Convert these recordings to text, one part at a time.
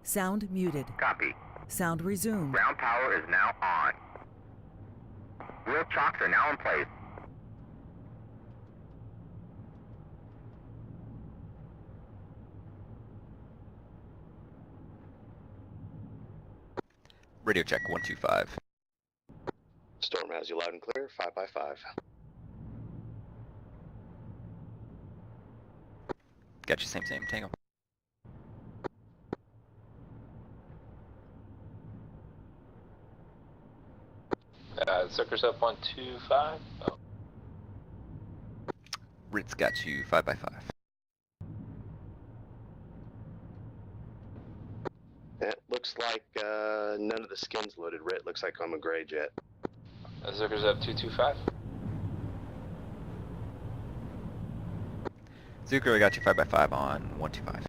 Sound muted. Copy. Sound resumed. Ground power is now on. Wheel chocks are now in place. Radio check 125. Storm has you loud and clear, 5x5. Got you, same, Tango. Circus up 125. Oh. Ritz got you 5x5. It looks like none of the skins loaded, Rit. Looks like I'm a gray jet. Circus up 225. Zucker, I got you 5x5 on 125.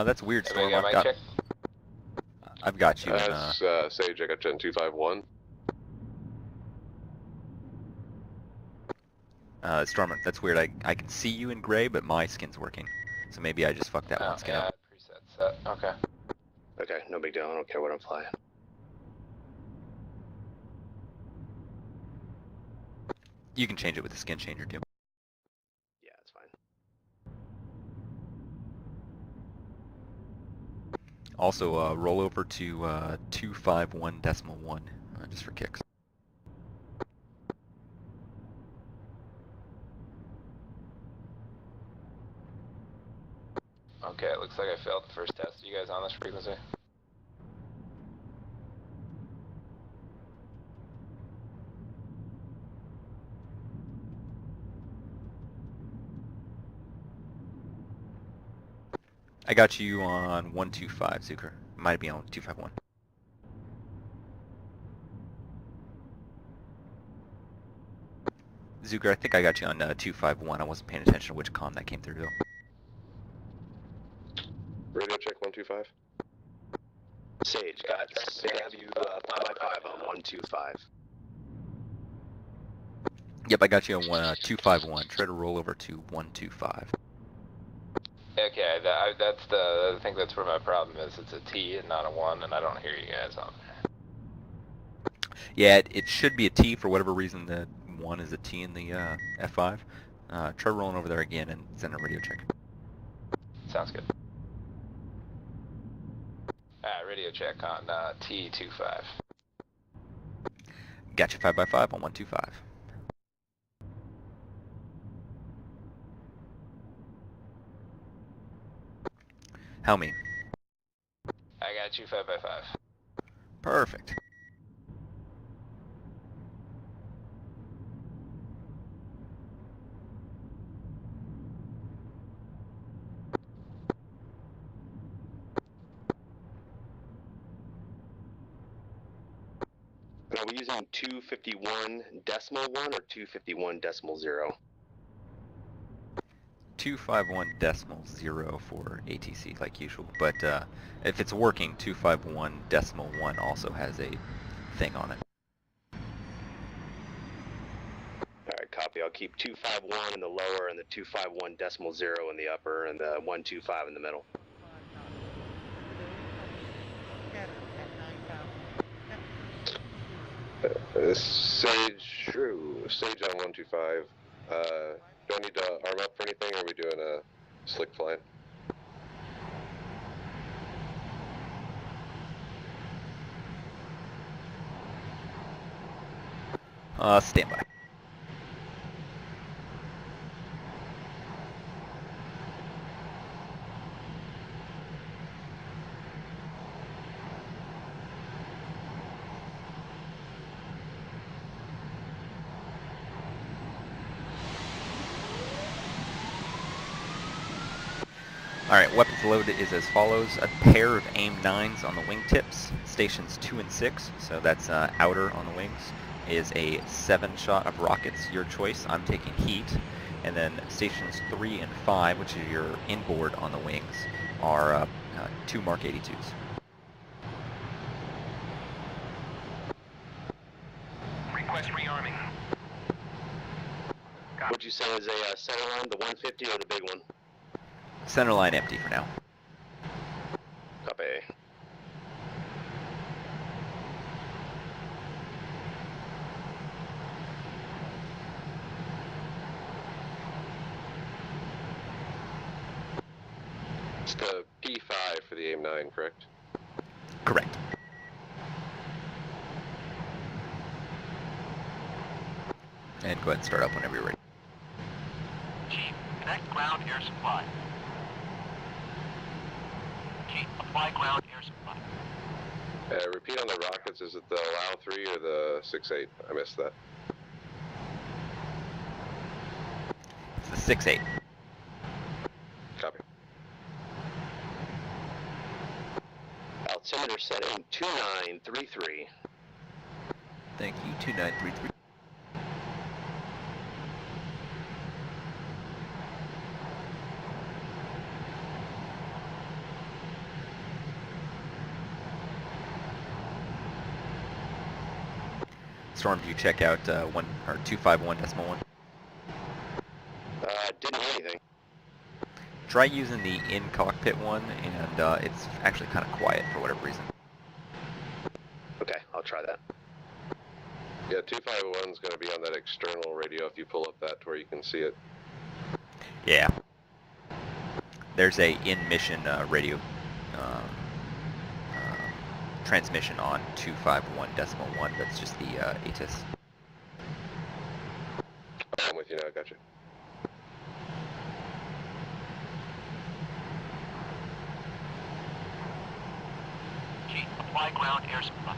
That's weird, Storm. I've got you. That's Sage, I got you on 251. Storm, that's weird. I can see you in gray, but my skin's working. So maybe I just fucked that one skin up. Preset set. Okay. Okay, no big deal. I don't care what I'm flying. You can change it with the skin changer too. Yeah, that's fine. Also, roll over to 251.1, just for kicks. Okay, it looks like I failed the first test. Are you guys on this frequency? I got you on 125, Zucker. Might be on 251. Zucker, I think I got you on 251. I wasn't paying attention to which comm that came through though. Radio check 125. Sage, got you 5x5 on 125. Yep, I got you on 251. Try to roll over to 125. Okay, that's I think that's where my problem is. It's a T and not a 1, and I don't hear you guys on there. Yeah, it should be a T for whatever reason. The 1 is a T in the F-5. Try rolling over there again and send a radio check. Sounds good. Radio check on T25. Got you 5x5 on 125. How me? I got you 5x5. Perfect. Are we using 251.1 or 251.0? 251.0 for ATC like usual, but if it's working, 251.1 also has a thing on it. Alright, copy. I'll keep 251 in the lower and the 251.0 in the upper and the 125 in the middle. Sage on 125. Do I need to arm up for anything, or are we doing a slick flight? Stand by. Alright, weapons loaded is as follows. A pair of AIM-9s on the wingtips, stations 2 and 6, so that's outer on the wings, is a 7-shot of rockets, your choice. I'm taking heat. And then stations 3 and 5, which are your inboard on the wings, are 2 Mark 82s. Request rearming. What'd you say is a center line, the 150 or the big one? Center line empty for now. Copy. It's the P5 for the AIM-9, correct? Correct. And go ahead and start up whenever you're ready. Chief, connect ground air supply. Chief, apply ground air supply. Repeat on the rockets, is it the Lao 3 or the 6.8? I missed that. It's the 6.8. Copy. Altimeter setting 2933. Thank you, 2933. Storm, do you check out 251.1? Didn't hear anything. Try using the in-cockpit one, and it's actually kind of quiet for whatever reason. Okay, I'll try that. Yeah, 251 is going to be on that external radio if you pull up that to where you can see it. Yeah. There's a in-mission radio transmission on 251.1. That's just the ATIS. I'm with you now, gotcha. Chief, apply ground air supply.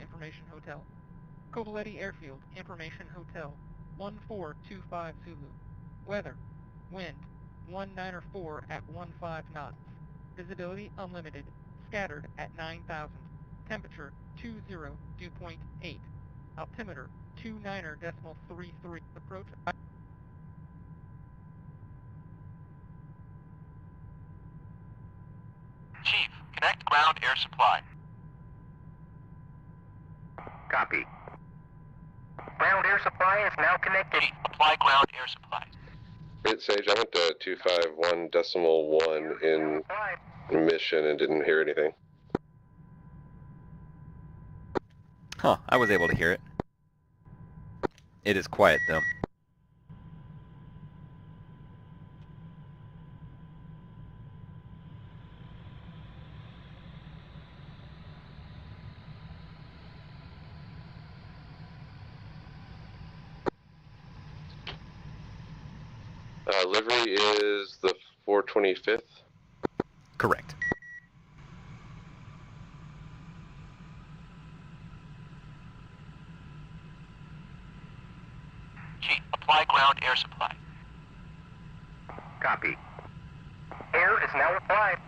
Information Hotel. Covaleti Airfield, Information Hotel, 1425 Zulu. Weather, wind, 194 at 15 knots. Visibility unlimited, scattered at 9,000. Temperature, 20.8. Altimeter, 29.33. Approach. Chief, connect ground air supply. Copy. Ground air supply is now connected. Chief, apply ground air supply. Great, Sage, I went to 251.1 in mission and didn't hear anything. Huh, I was able to hear it. It is quiet, though. Livery is the 425th. Correct. Chief, apply ground air supply. Copy. Air is now applied.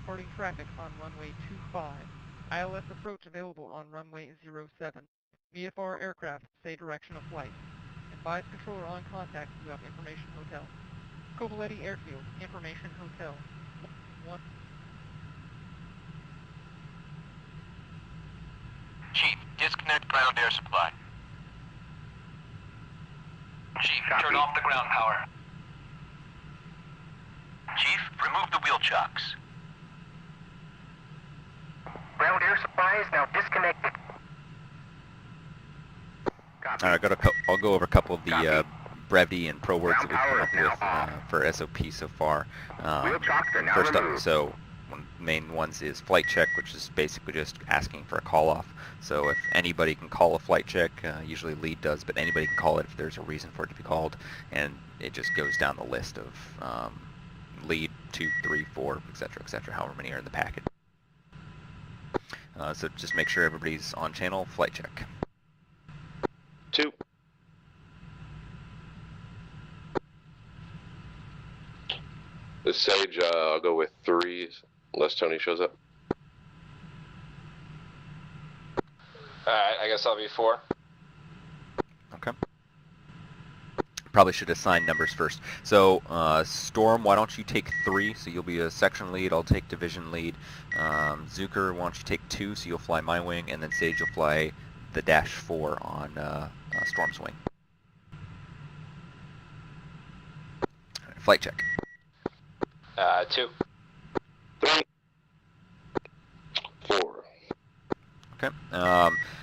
Departing traffic on runway 25. ILS approach available on runway 07. VFR aircraft, say direction of flight. Advise controller on contact to up Information Hotel. Covaleti Airfield, Information Hotel. 1. Chief, disconnect ground air supply. Chief, Copy. turn off the ground power. Chief, remove the wheel chocks. Ground air supply is now disconnected. Copy. All right, I'll go over a couple of the Copy. brevity and pro words that Ground we've come power up is now with on. for SOP so far. Wheel chocks are now First up, removed. so one of the main ones is flight check, which is basically just asking for a call off. So if anybody can call a flight check, usually lead does, but anybody can call it if there's a reason for it to be called, and it just goes down the list of lead 2, 3, 4, etc., however many are in the package. So just make sure everybody's on channel. Flight check. 2. The Sage, I'll go with 3 unless Tony shows up. Alright, I guess I'll be 4. Okay. Probably should assign numbers first. So, Storm, why don't you take 3, so you'll be a section lead, I'll take division lead. Zucker, why don't you take 2, so you'll fly my wing, and then Sage, you'll fly the -4 on Storm's wing. Right, flight check. 2. 3. 4. Okay.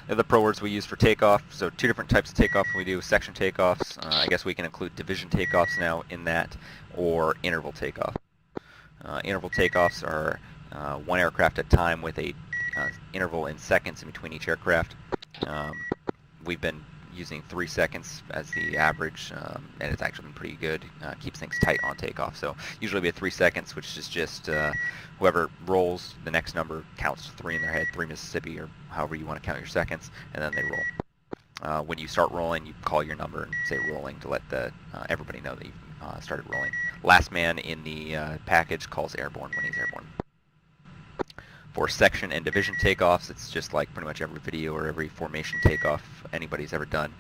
The pro words we use for takeoff, so 2 different types of takeoff. We do section takeoffs. I guess we can include division takeoffs now in that, or interval takeoff. Interval takeoffs are 1 aircraft at a time with a interval in seconds in between each aircraft. We've been using 3 seconds as the average, and it's actually been pretty good. Keeps things tight on takeoff. So usually we have 3 seconds, which is just whoever rolls the next number counts 3 in their head, 3 Mississippi, or however you want to count your seconds, and then they roll. When you start rolling, you call your number and say rolling to let everybody know that you've started rolling. Last man in the package calls airborne when he's airborne. For section and division takeoffs, it's just like pretty much every video or every formation takeoff anybody's ever done.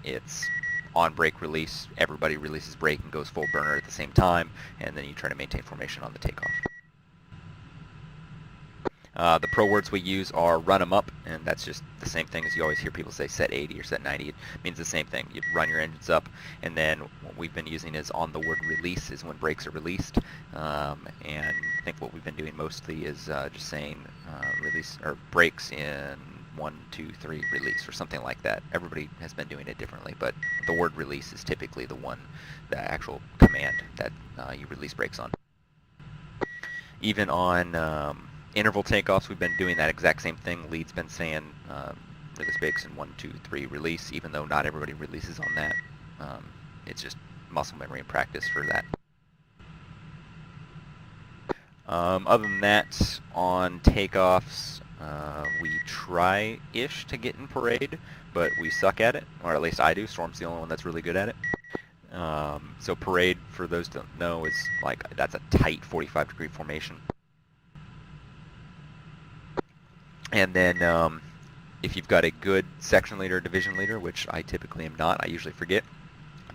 It's on brake release, everybody releases brake and goes full burner at the same time, and then you try to maintain formation on the takeoff. The pro words we use are run them up, and that's just the same thing as you always hear people say set 80 or set 90. It means the same thing. You run your engines up, and then what we've been using is on the word release is when brakes are released. And I think what we've been doing mostly is just saying release or brakes in 1, 2, 3 release or something like that. Everybody has been doing it differently, but the word release is typically the actual command that you release brakes on. Even on interval takeoffs, we've been doing that exact same thing. Lead's been saying release brakes in 1, 2, 3 release, even though not everybody releases on that. It's just muscle memory and practice for that. Other than that, on takeoffs, we try-ish to get in parade, but we suck at it, or at least I do. Storm's the only one that's really good at it. So parade, for those who don't know, is like, that's a tight 45-degree formation. And then if you've got a good section leader or division leader, which I typically am not, I usually forget,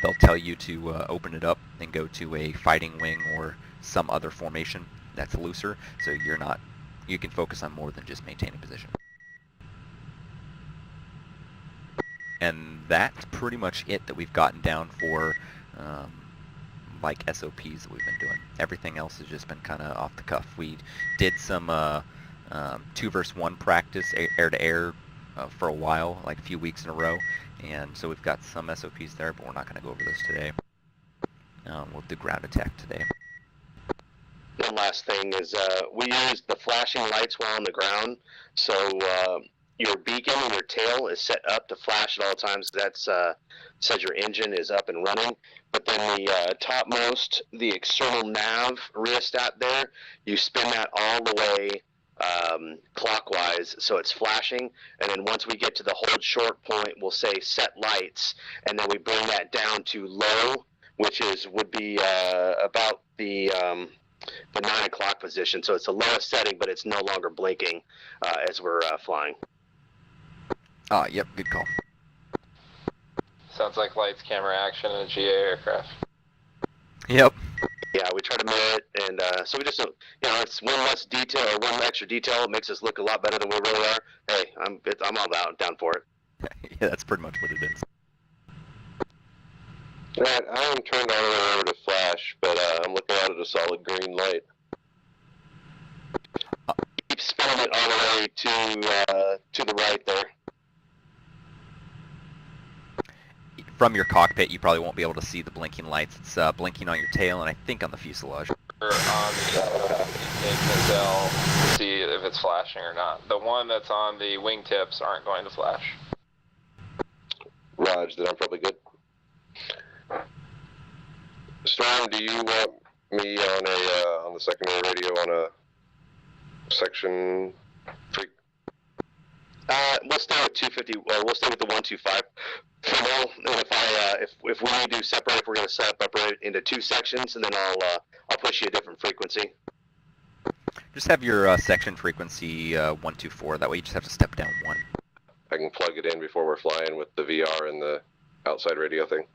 they'll tell you to open it up and go to a fighting wing or some other formation that's looser, so you can focus on more than just maintaining position. And that's pretty much it that we've gotten down for like SOPs that we've been doing. Everything else has just been kind of off the cuff. We did some 2 versus 1 practice air-to-air for a while, like a few weeks in a row, and so we've got some SOPs there, but we're not going to go over those today. We'll do ground attack today. The last thing is we use the flashing lights while on the ground, so your beacon and your tail is set up to flash at all times. That's says your engine is up and running. But then the topmost, the external nav rheostat there, you spin that all the way clockwise, so it's flashing, and then once we get to the hold short point, we'll say set lights, and then we bring that down to low, which would be about the 9 o'clock position. So it's the lowest setting, but it's no longer blinking as we're flying. Yep, good call. Sounds like lights, camera, action, and a GA aircraft. Yep. Yeah, we try to mirror it, and so we just, it's one less detail or one extra detail. It makes us look a lot better than we really are. Hey, I'm all down for it. Yeah, that's pretty much what it is. Right, I am turned all the way over to flash, but I'm looking out at a solid green light. Keep spinning it all the way to the right there. From your cockpit, you probably won't be able to see the blinking lights. It's blinking on your tail and I think on the fuselage. Or on the nacelle to see if it's flashing or not. The one that's on the wingtips aren't going to flash. Raj, then I'm probably good. Storm, do you want me on the secondary radio on a section 3. We'll stay with 250. We'll stay with the 125 for now. And if we need to separate, we're going to separate it into 2 sections, and then I'll push you a different frequency. Just have your section frequency 124. That way you just have to step down 1. I can plug it in before we're flying with the VR and the outside radio thing.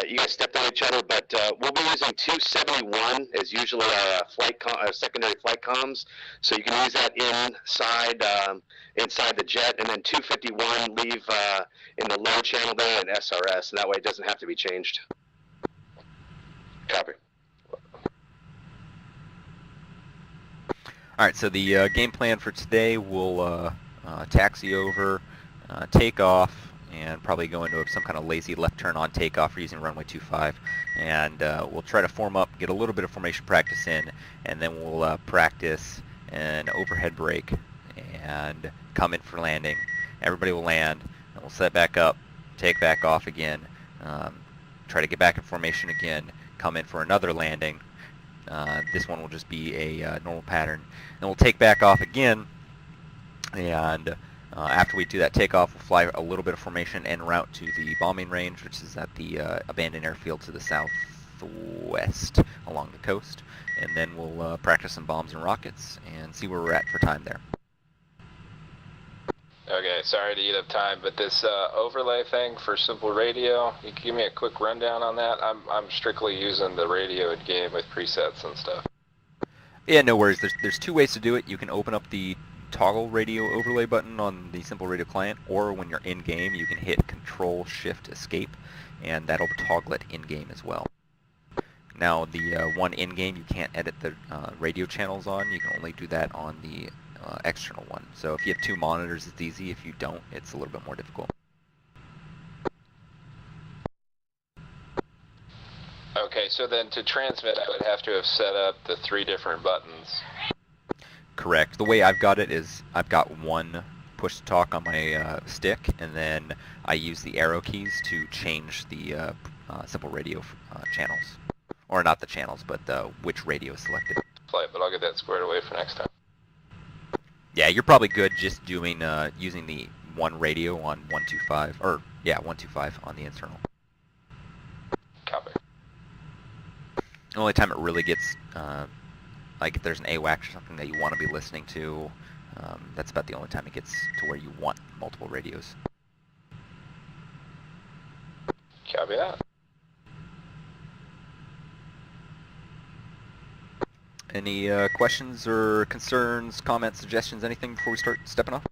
You guys stepped on each other, but we'll be using 271 as usually our secondary flight comms. So you can use that inside the jet, and then 251 leave in the low channel there in SRS, and that way it doesn't have to be changed. Copy. All right, so the game plan for today, we'll taxi over, take off, and probably go into some kind of lazy left turn on takeoff for using runway 25. And we'll try to form up, get a little bit of formation practice in, and then we'll practice an overhead brake and come in for landing. Everybody will land, and we'll set back up, take back off again, try to get back in formation again, come in for another landing. This one will just be a normal pattern. Then we'll take back off again, and after we do that takeoff, we'll fly a little bit of formation en route to the bombing range, which is at the abandoned airfield to the southwest along the coast. And then we'll practice some bombs and rockets and see where we're at for time there. Okay, sorry to eat up time, but this overlay thing for simple radio, you can give me a quick rundown on that? I'm strictly using the radio in game with presets and stuff. Yeah, no worries. There's 2 ways to do it. You can open up the toggle radio overlay button on the simple radio client, or when you're in game you can hit Control Shift Escape, and that'll toggle it in game as well. Now the one in game you can't edit the radio channels on. You can only do that on the external one. So if you have 2 monitors it's easy. If you don't, it's a little bit more difficult. Okay, so then to transmit I would have to have set up the 3 different buttons. Correct. The way I've got it is I've got 1 push to talk on my stick, and then I use the arrow keys to change the simple radio channels. Or not the channels, but which radio is selected. Flight, but I'll get that squared away for next time. Yeah, you're probably good just doing using the 1 radio on 125, or yeah, 125 on the internal. Copy. The only time it really gets like if there's an AWACS or something that you want to be listening to, that's about the only time it gets to where you want multiple radios. Copy that. Any questions or concerns, comments, suggestions, anything before we start stepping off?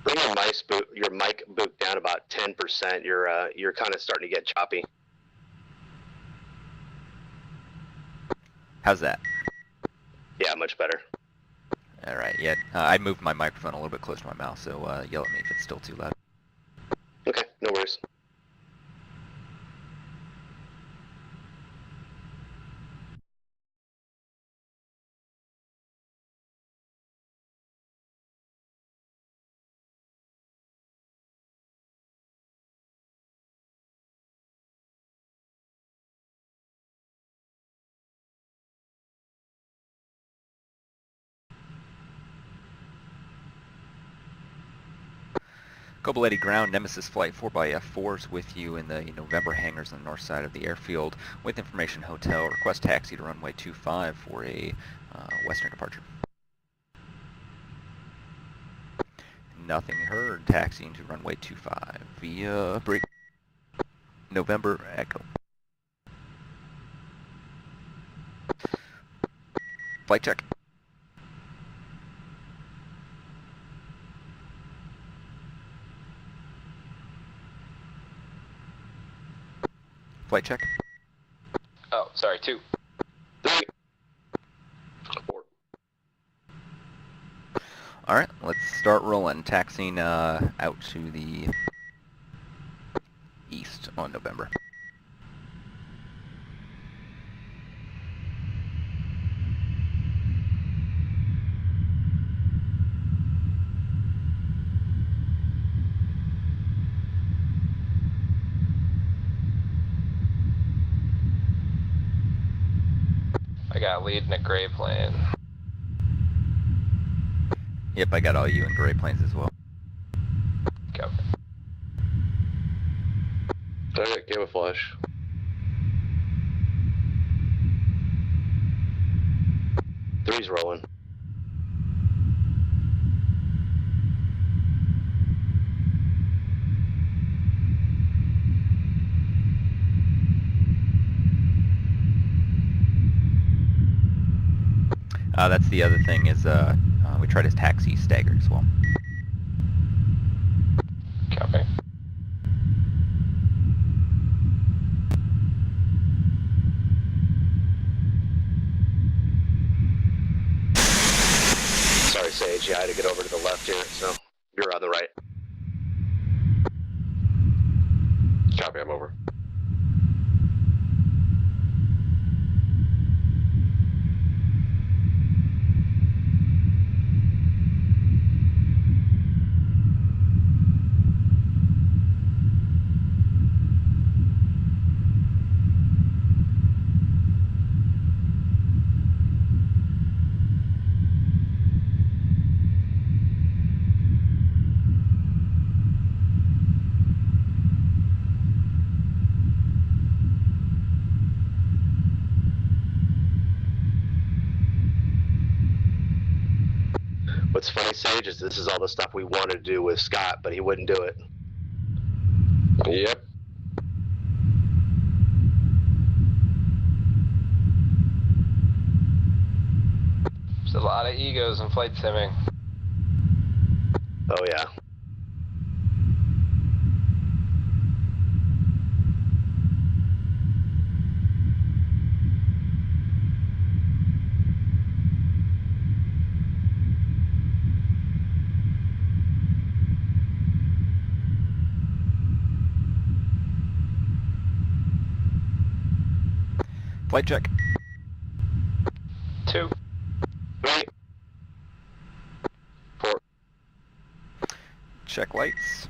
Bring your mic boot down about 10%. You're kind of starting to get choppy. How's that? Yeah, much better. All right. Yeah, I moved my microphone a little bit closer to my mouth, so yell at me if it's still too loud. Okay, no worries. Kobuleti Ground, Nemesis Flight 4x-F4s with you in the November hangars on the north side of the airfield with information hotel. Request taxi to runway 25 for a western departure. Nothing heard. Taxiing to runway 25 via break. November Echo. Flight check. Flight check. Oh, sorry, 2. 3. 4. Alright, let's start rolling. Taxiing out to the east on November. I got lead in a gray plane. Yep, I got all you in gray planes as well. Copy. Alright, camouflage. Three's rolling. That's the other thing is we try to taxi staggered as well. Copy. Sorry, Sage. Yeah, I had to get over to the left here, so you're on the right. Copy, I'm over. What's funny, Sage, is this is all the stuff we wanted to do with Scott, but he wouldn't do it. Yep. There's a lot of egos in flight simming. Oh, yeah. Flight check. 2. 3. 4. Check lights.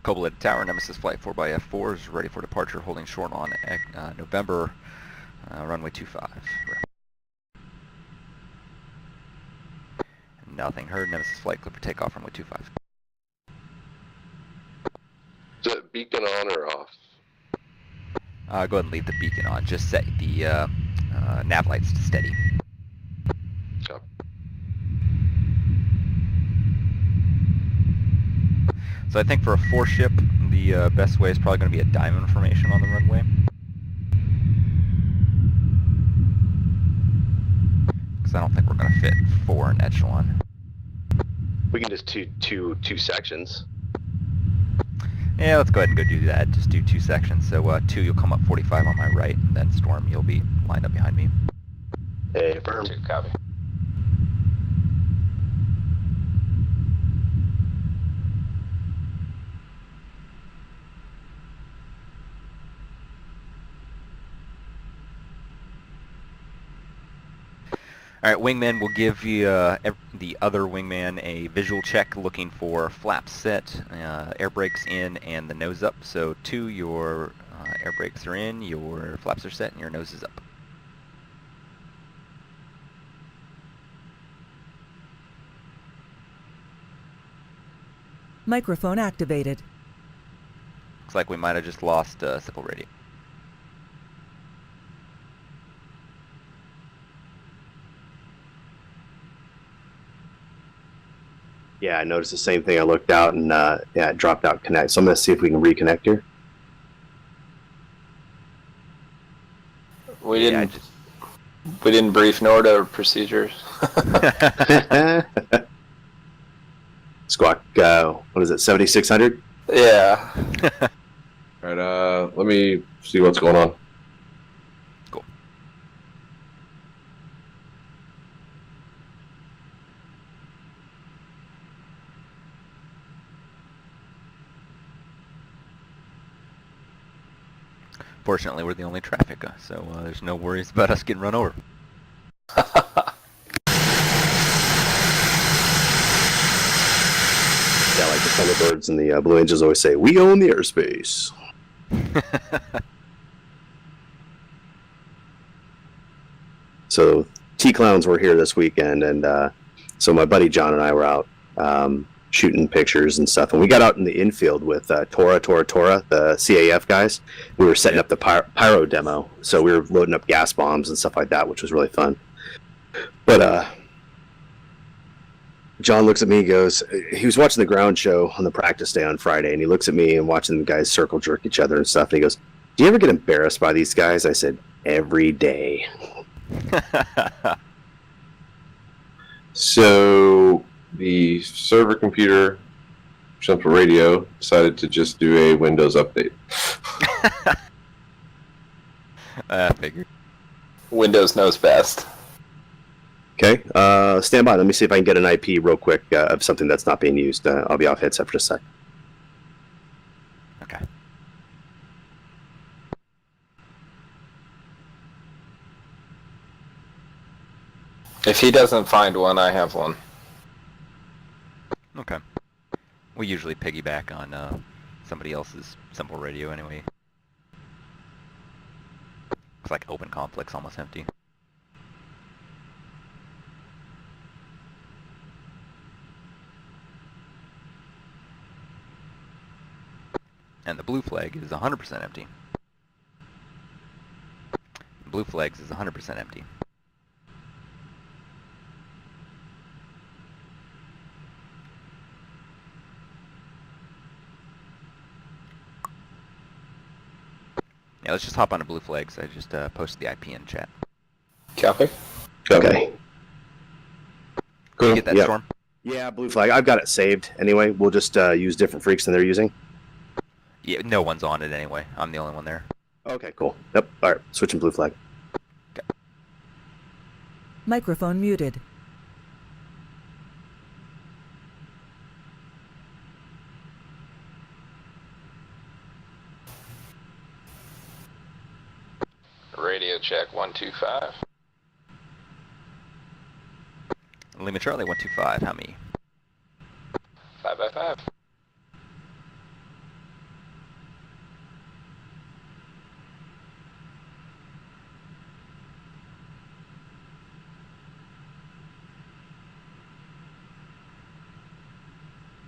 Cobalt Tower, Nemesis Flight 4x F4 is ready for departure, holding short on November, runway 25. Nothing heard, Nemesis Flight clear for takeoff, runway 25. Is it beacon on or off? Go ahead and leave the beacon on, just set the nav lights to steady. Copy. So I think for a 4-ship, the best way is probably going to be a diamond formation on the runway. Because I don't think we're going to fit 4 in echelon. We can just two sections. Yeah, let's go ahead and go do that. Just do 2 sections. So 2, you'll come up 45 on my right, and then Storm, you'll be lined up behind me. Hey, firm. 2, copy. Alright, wingman will give you the other wingman a visual check looking for flaps set, air brakes in, and the nose up. So 2, your air brakes are in, your flaps are set, and your nose is up. Microphone activated. Looks like we might have just lost simple radio. Yeah, I noticed the same thing. I looked out and yeah, it dropped out connect. So I'm going to see if we can reconnect here. We didn't brief NORDA procedures. Squawk, what is it, 7600? Yeah. Alright, let me see what's going on. Cool. Fortunately, we're the only traffic, so there's no worries about us getting run over. Yeah, like the Thunderbirds and the Blue Angels always say, we own the airspace. So T-Clowns were here this weekend, and so my buddy John and I were out shooting pictures and stuff. And we got out in the infield with Tora, the CAF guys. We were setting up the pyro demo. So we were loading up gas bombs and stuff like that, which was really fun. But John looks at me, he was watching the ground show on the practice day on Friday, and he looks at me and watching the guys circle jerk each other and stuff, and he goes, "Do you ever get embarrassed by these guys?" I said, "Every day." So the server computer, Simple Radio, decided to just do a Windows update. I figured. Windows knows best. Okay, stand by. Let me see if I can get an IP real quick of something that's not being used. I'll be off headset for just a sec. Okay. If he doesn't find one, I have one. Okay. We usually piggyback on somebody else's Simple Radio anyway. Looks like Open Complex almost empty. And the blue flag is 100% empty. Blue flags is 100% empty. Yeah, let's just hop onto blue flags. I just posted the IP in chat. Copy. Okay. Did you get that, Yep. Storm? Yeah, blue flag. I've got it saved anyway. We'll just use different freaks than they're using. Yeah, no one's on it anyway. I'm the only one there. Okay, cool. Yep. All right, switching blue flag. Microphone muted. Radio check 125. Lima Charlie 125. How many? 5 by 5.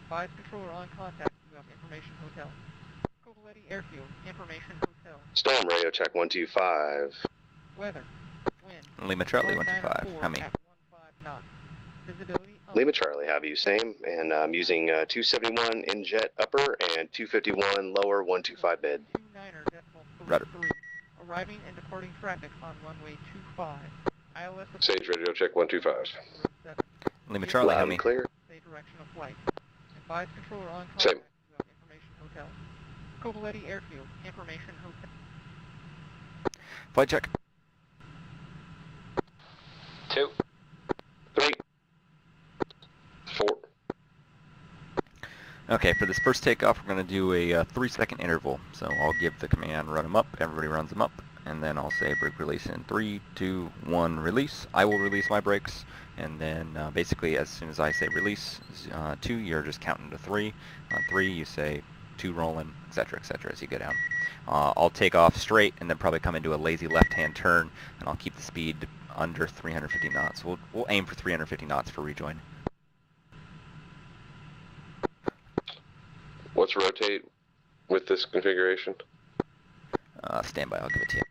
Advise controller on contact. You have information hotel. Covaleti Airfield, information hotel. Storm Radio check 125. Weather. Wind. Lima Charlie 125. How many? At 15 knots. Visibility. Lima Charlie, have you same, and I'm using 271 in jet upper and 251 lower 125 mid. 29er Rudder. 3. Arriving and departing traffic on runway 25. ILS Sage Radio check 125. 07. Lima Charlie. Loud How and many? clear. Say direction of flight. Advise controller on contact. Same. You have information hotel. Covaleti Airfield, information hotel. Flight check. 2. 3. 4. Okay, for this first takeoff, we're going to do a 3-second interval. So I'll give the command, run them up. Everybody runs them up. And then I'll say brake release in 3, 2, 1, release. I will release my brakes. And then basically as soon as I say release 2, you're just counting to 3. On 3, you say 2 rolling, etc., as you go down. I'll take off straight and then probably come into a lazy left-hand turn. And I'll keep the speed under 350 knots. We'll aim for 350 knots for rejoin. What's rotate with this configuration? Stand by, I'll give it to you.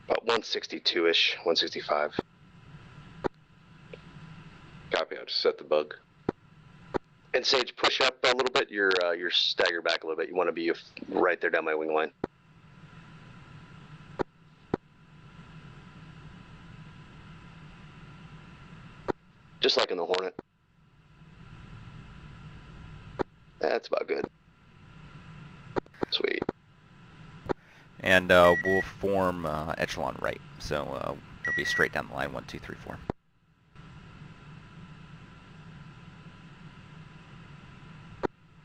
About 162-ish, 165. Copy, I just set the bug. And Sage, push up a little bit. You're stagger back a little bit. You want to be right there down my wing line. Just like in the Hornet. That's about good. Sweet. And we'll form echelon right. So it'll be straight down the line, 1, 2, 3, 4.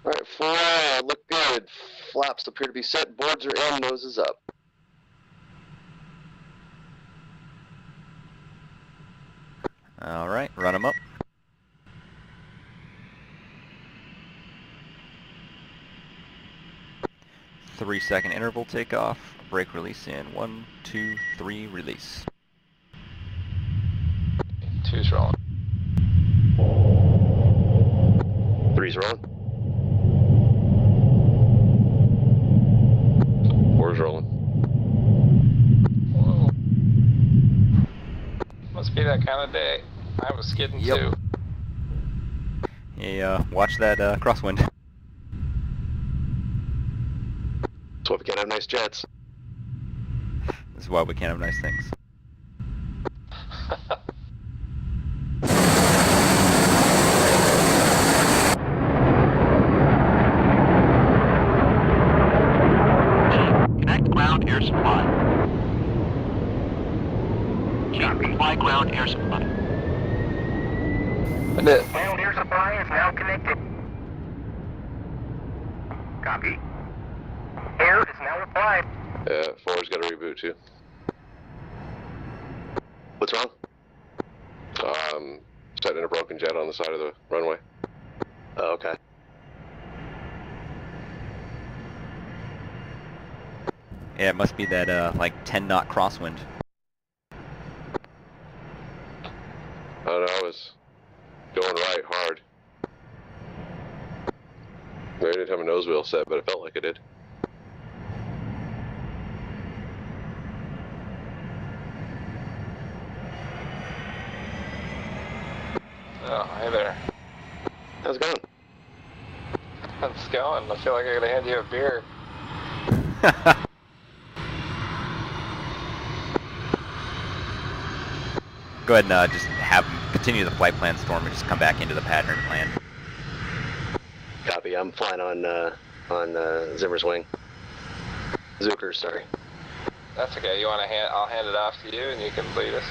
All right, fly, look good. Flaps appear to be set. Boards are in. Noses up. All right, run them up. Three-second interval takeoff. Brake release in 1, 2, 3, release. Two's rolling. 3's rolling. 4's rolling. Whoa. Must be that kind of day. I was skidding Yep. too. Hey, watch that crosswind. That's why we can't have nice jets. This is why we can't have nice things. Connect ground air supply. Chief, apply ground air supply. Ground air supply is now connected. Copy. Air is now applied. Yeah, 4's got to reboot too. What's wrong? Setting a broken jet on the side of the runway. Oh, okay. Yeah, it must be that, like, 10-knot crosswind. I don't know, I was going right hard. Maybe I didn't have a nose wheel set, but it felt like it did. Oh, hey there. How's it going? How's it going? I feel like I gotta hand you a beer. Go ahead and just have them continue the flight plan, Storm, and just come back into the pattern and land. Copy. I'm flying on Zimmer's wing. Zucker, sorry. That's okay. You want to I'll hand it off to you and you can lead us.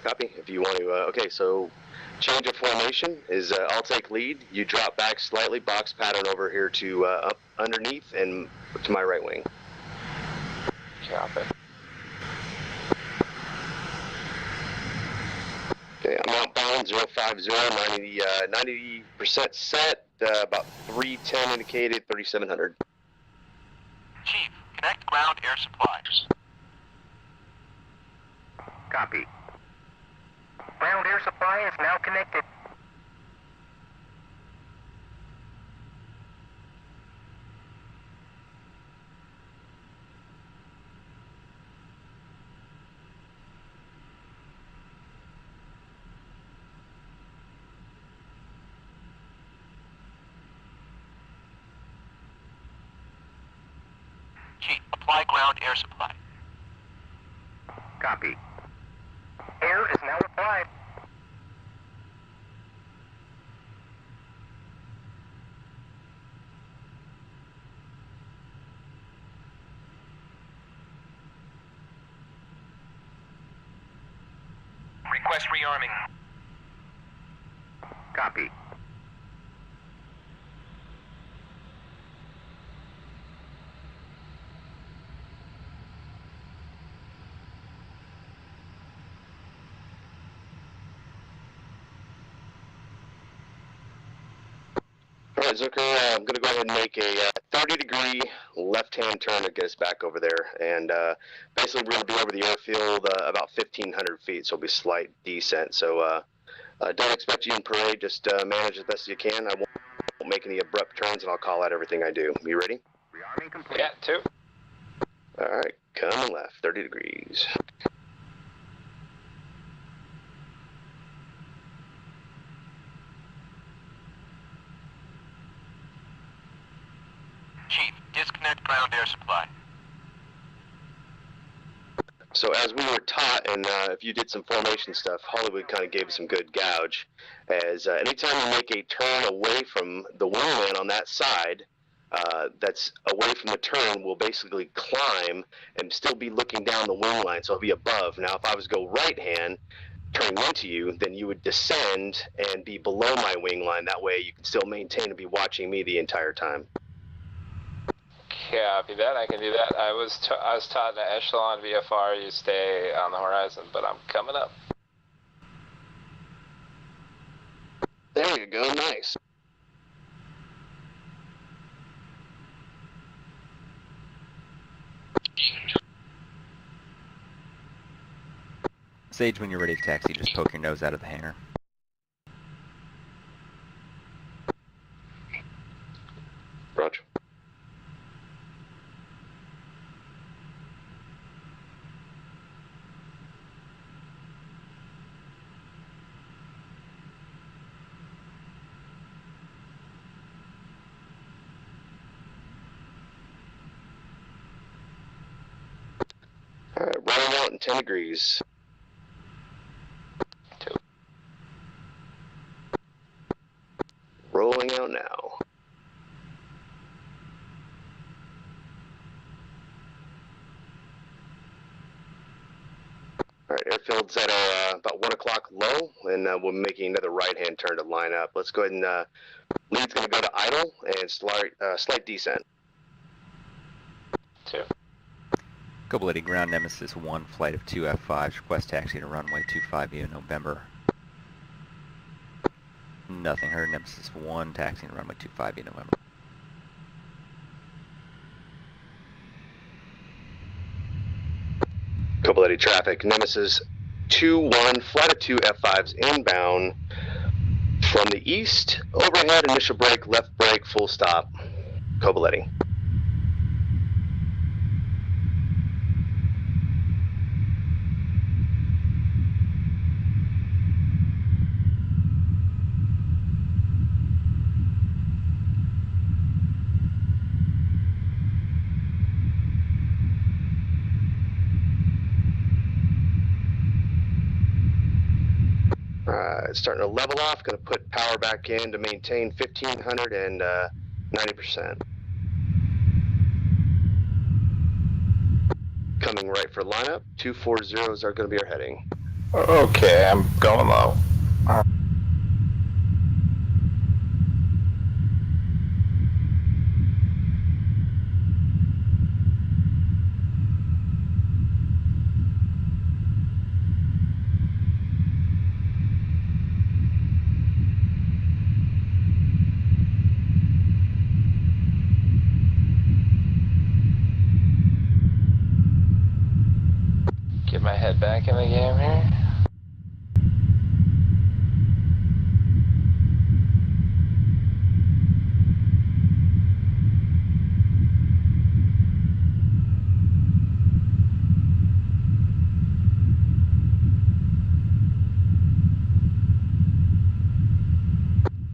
Copy. If you want to, okay, so change of formation is I'll take lead. You drop back slightly, box pattern over here to up underneath and to my right wing. Copy. Okay, I'm outbound 050, 90% set, about 310 indicated, 3700. Chief, connect ground air supply. Copy. Ground air supply is now connected. Chief, apply ground air supply. Copy. Air is now applied. Request rearming. Copy. All right, Zucker, I'm going to go ahead and make a 30-degree left-hand turn to get us back over there. And basically, we're going to be over the airfield about 1,500 feet, so it'll be slight descent. So don't expect you in parade. Just manage as best as you can. I won't make any abrupt turns, and I'll call out everything I do. You ready? Rearming complete. Yeah, 2. All right, coming left, 30 degrees. Chief, disconnect ground air supply. So as we were taught, and if you did some formation stuff, Hollywood kind of gave us some good gouge, as anytime you make a turn away from the wingman on that side, that's away from the turn, will basically climb and still be looking down the wing line, so it'll be above. Now, if I was to go right hand, turning into you, then you would descend and be below my wing line. That way you can still maintain and be watching me the entire time. Copy that. I can do that. I was taught in echelon VFR, you stay on the horizon, but I'm coming up. There you go. Nice. Sage, when you're ready to taxi, just poke your nose out of the hangar. Roger. Alright, rolling out in 10 degrees. Rolling out now. Alright, airfield's at about 1 o'clock low, and we're making another right-hand turn to line up. Let's go ahead and, lead's going to go to idle and slight descent. 2. Goblety ground Nemesis 1, flight of 2 F-5s, request taxi to runway 25 via November. Nothing heard, Nemesis 1, taxiing to runway 25 via November. Goblety traffic, Nemesis 2-1, flight of 2 F-5s inbound from the east, overhead, initial brake, left brake, full stop. Goblety. It's starting to level off, going to put power back in to maintain 1500 and 90%. Coming right for lineup, 240s are going to be our heading. Okay, I'm going low. Get my head back in the game here.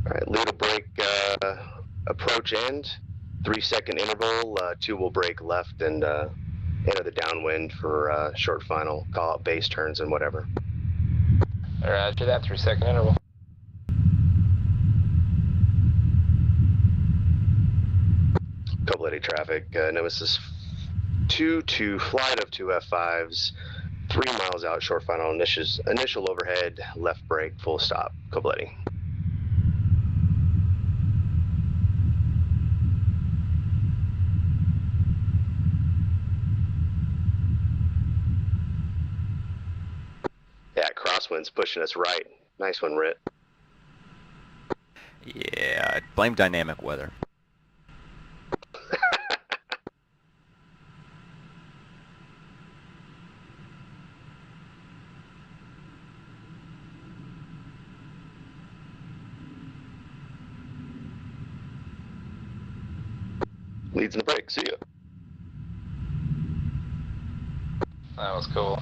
Alright, lead will brake approach end, 3-second interval, 2 will brake left and enter the downwind for short final, call out base turns and whatever. Roger that, 3-second interval. Goblety traffic, Nemesis 2 to flight of 2 F-5s, 3 miles out, short final, initial overhead, left brake, full stop. Goblety. Yeah, crosswind's pushing us right. Nice one, Rit. Yeah, blame dynamic weather. Leads in the brake, see ya. That was cool.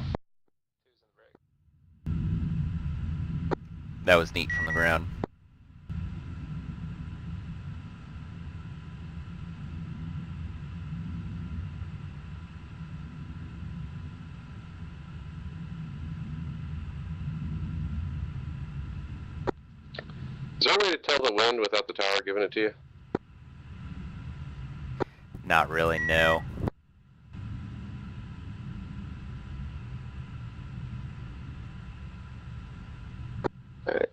That was neat from the ground. Is there a way to tell the wind without the tower giving it to you? Not really, no. Alright,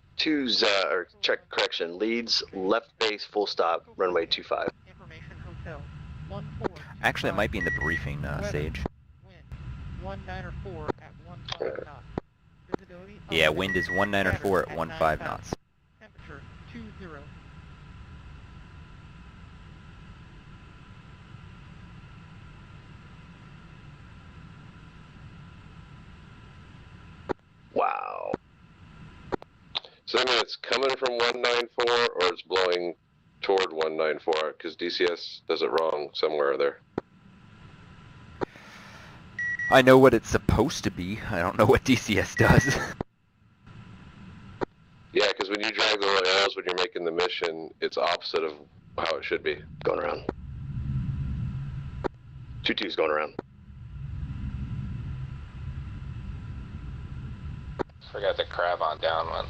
correction, leads, left base, full stop, runway 25. Information Hotel 14. Actually, it might be in the briefing, Sage. Wind 194 at 15 knots. Visibility. Yeah, wind is 194 at 15 knots. knots. Temperature 20. Wow. So I mean, it's coming from 194, or it's blowing toward 194, because DCS does it wrong somewhere there. I know what it's supposed to be. I don't know what DCS does. Yeah, because when you drag the little arrows when you're making the mission, it's opposite of how it should be. Going around. 2-2's going around. Forgot the crab on down one.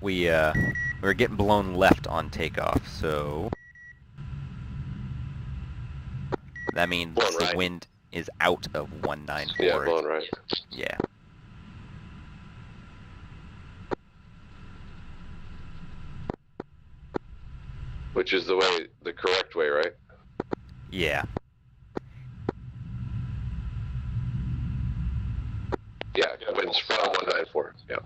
We're getting blown left on takeoff, so that means Blown the right. wind is out of 194. Yeah, blowing right. Yeah. Which is the correct way, right? Yeah. Yeah, wind's from 194. Yeah.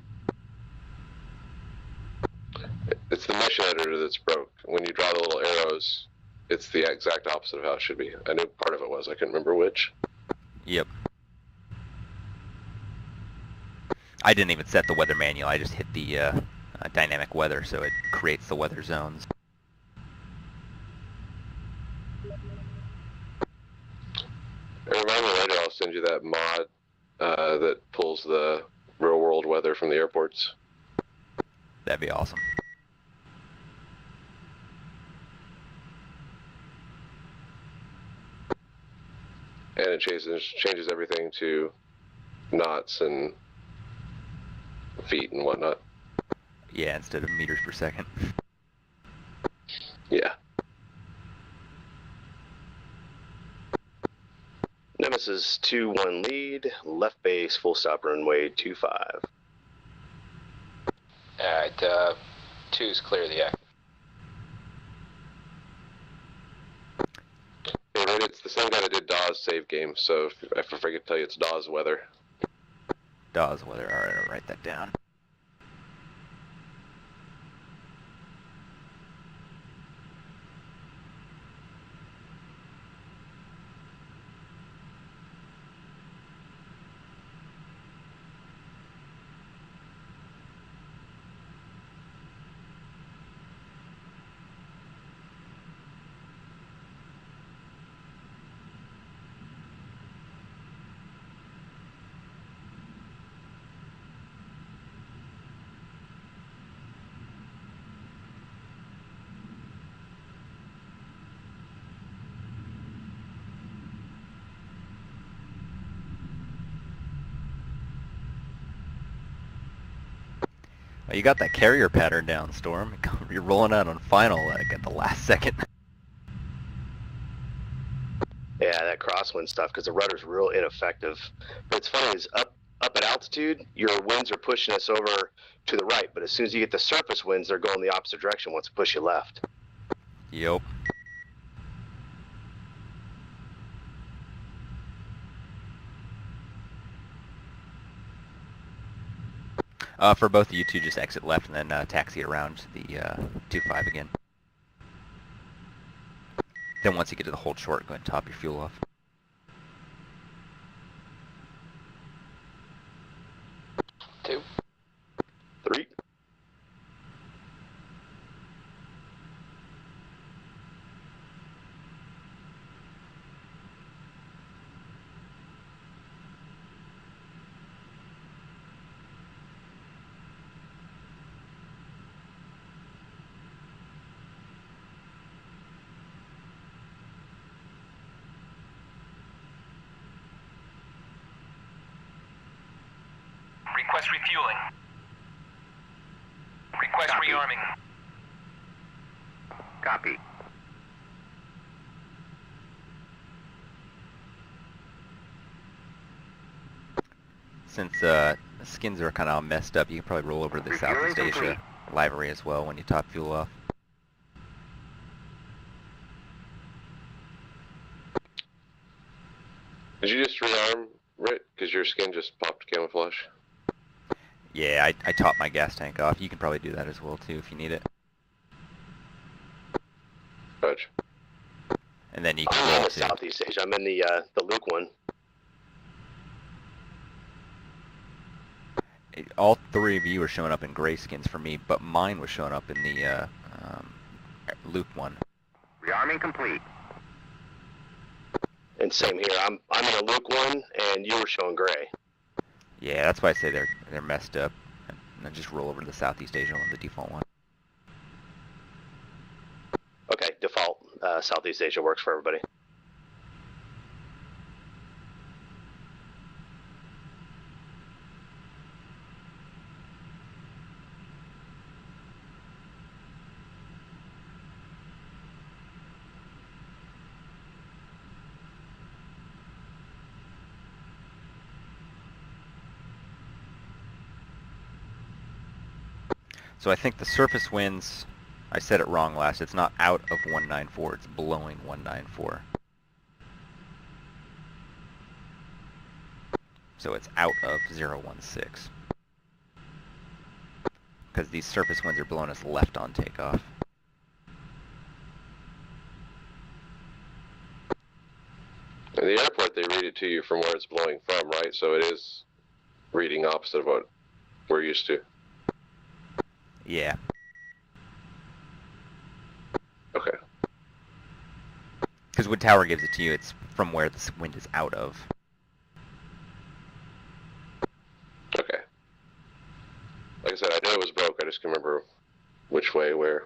It's the mission editor that's broke. When you draw the little arrows, it's the exact opposite of how it should be. I knew part of it was. I couldn't remember which. Yep. I didn't even set the weather manual. I just hit the dynamic weather, so it creates the weather zones. And remind me later, I'll send you that mod that pulls the real world weather from the airports. That'd be awesome. And it changes everything to knots and feet and whatnot. Yeah, instead of meters per second. Yeah. Nemesis 2-1 lead. Left base, full stop runway 25. Alright, 2's clear the act. Hey, Ray, it's the same guy that did Dawes save game, so if I forget to tell you, it's Dawes weather. Dawes weather. Alright, I'll write that down. Well, you got that carrier pattern down, Storm. You're rolling out on final like at the last second. Yeah, that crosswind stuff, because the rudder's real ineffective. But it's funny, is up at altitude, your winds are pushing us over to the right, but as soon as you get the surface winds, they're going the opposite direction once it push you left. Yep. For both of you two, just exit left and then taxi around the 2-5 again. Then once you get to the hold short, go ahead and top your fuel off. Two. 3. Request refueling. Request Copy. rearming. Copy. Since skins are kind of messed up, you can probably roll over to the Refueling Southeast Asia complete. livery as well when you top fuel off. Did you just rearm, Rit? Because your skin just popped camouflage? Yeah, I top my gas tank off. You can probably do that as well too if you need it. Fudge. And then you I'm can in roll the to... Southeast Asia. I'm in the Luke one. all three of you are showing up in gray skins for me, but mine was showing up in the Luke one. Rearming complete. And same here. I'm in a Luke one, and you were showing gray. Yeah, that's why I say they're messed up. And then just roll over to the Southeast Asia one, the default one. Okay, default Southeast Asia works for everybody. So I think the surface winds, I said it wrong last, it's not out of 194, it's blowing 194. So it's out of 016. Because these surface winds are blowing us left on takeoff. In the airport, they read it to you from where it's blowing from, right? So it is reading opposite of what we're used to. Yeah. Okay. Because Wood Tower gives it to you, it's from where the wind is out of. Okay. Like I said, I knew it was broke. I just can't remember which way, where.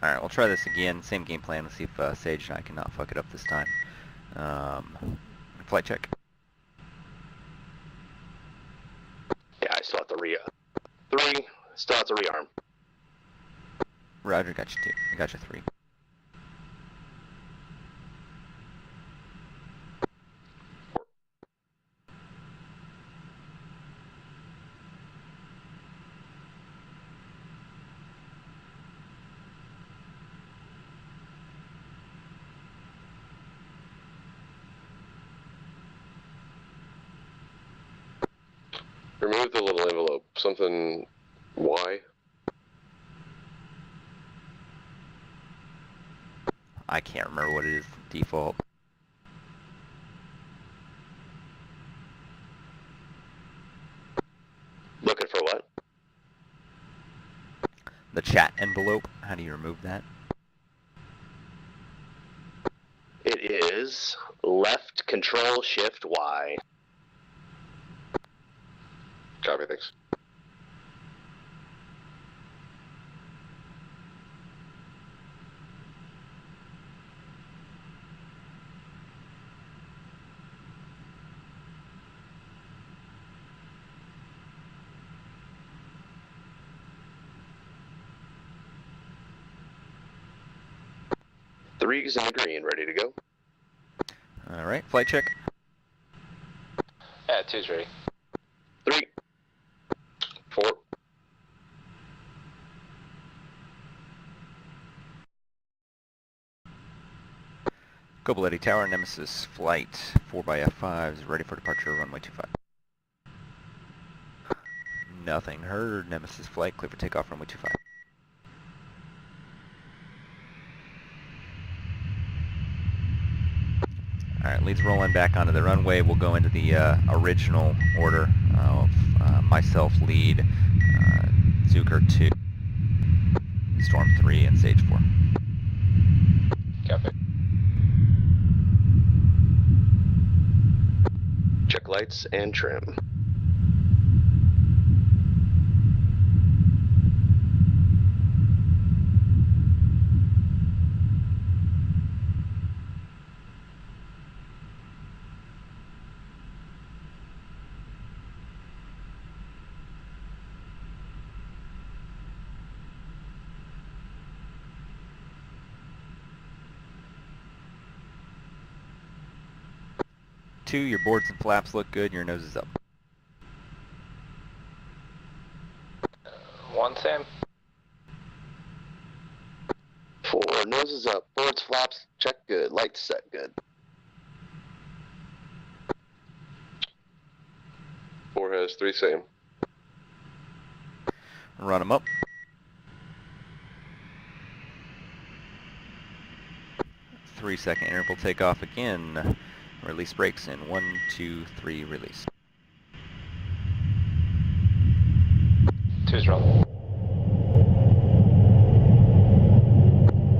Alright, we'll try this again. Same game plan. Let's see if Sage and I cannot fuck it up this time. Flight check. Yeah, I still have to three. Still have to rearm. Roger, got you 2. I got you 3. Remove the little envelope. Something. Why? I can't remember what it is default. Looking for what? The chat envelope. How do you remove that? It is left Control Shift Y. Copy, thanks. Three is in the green, ready to go. Alright, flight check. Yeah, 2's ready. 3. 4. Kobuleti Tower, Nemesis flight 4x F-5 is ready for departure, runway 25. Nothing heard. Nemesis flight, clear for takeoff, runway 25. Alright, leads rolling back onto the runway. We'll go into the original order of myself lead, Zucker 2, Storm 3, and Sage 4. Copy. Check lights and trim. 2, your boards and flaps look good, your nose is up. 1 same. 4, noses up, boards, flaps, check good, lights set good. 4 has 3 same. Run them up. 3-second interval takeoff again. Release brakes in 1, 2, 3, release. 2's rolling.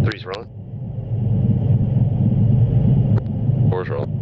3's rolling. 4's rolling.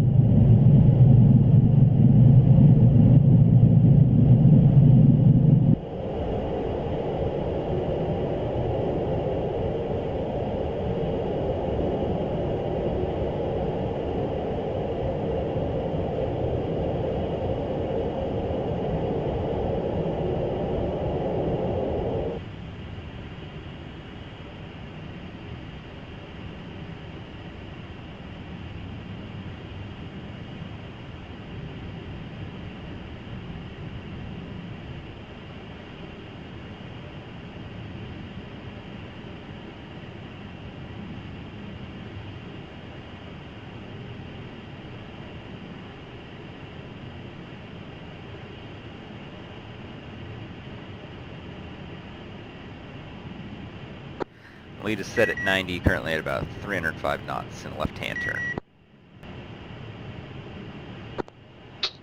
Lead is set at 90, currently at about 305 knots in a left-hand turn.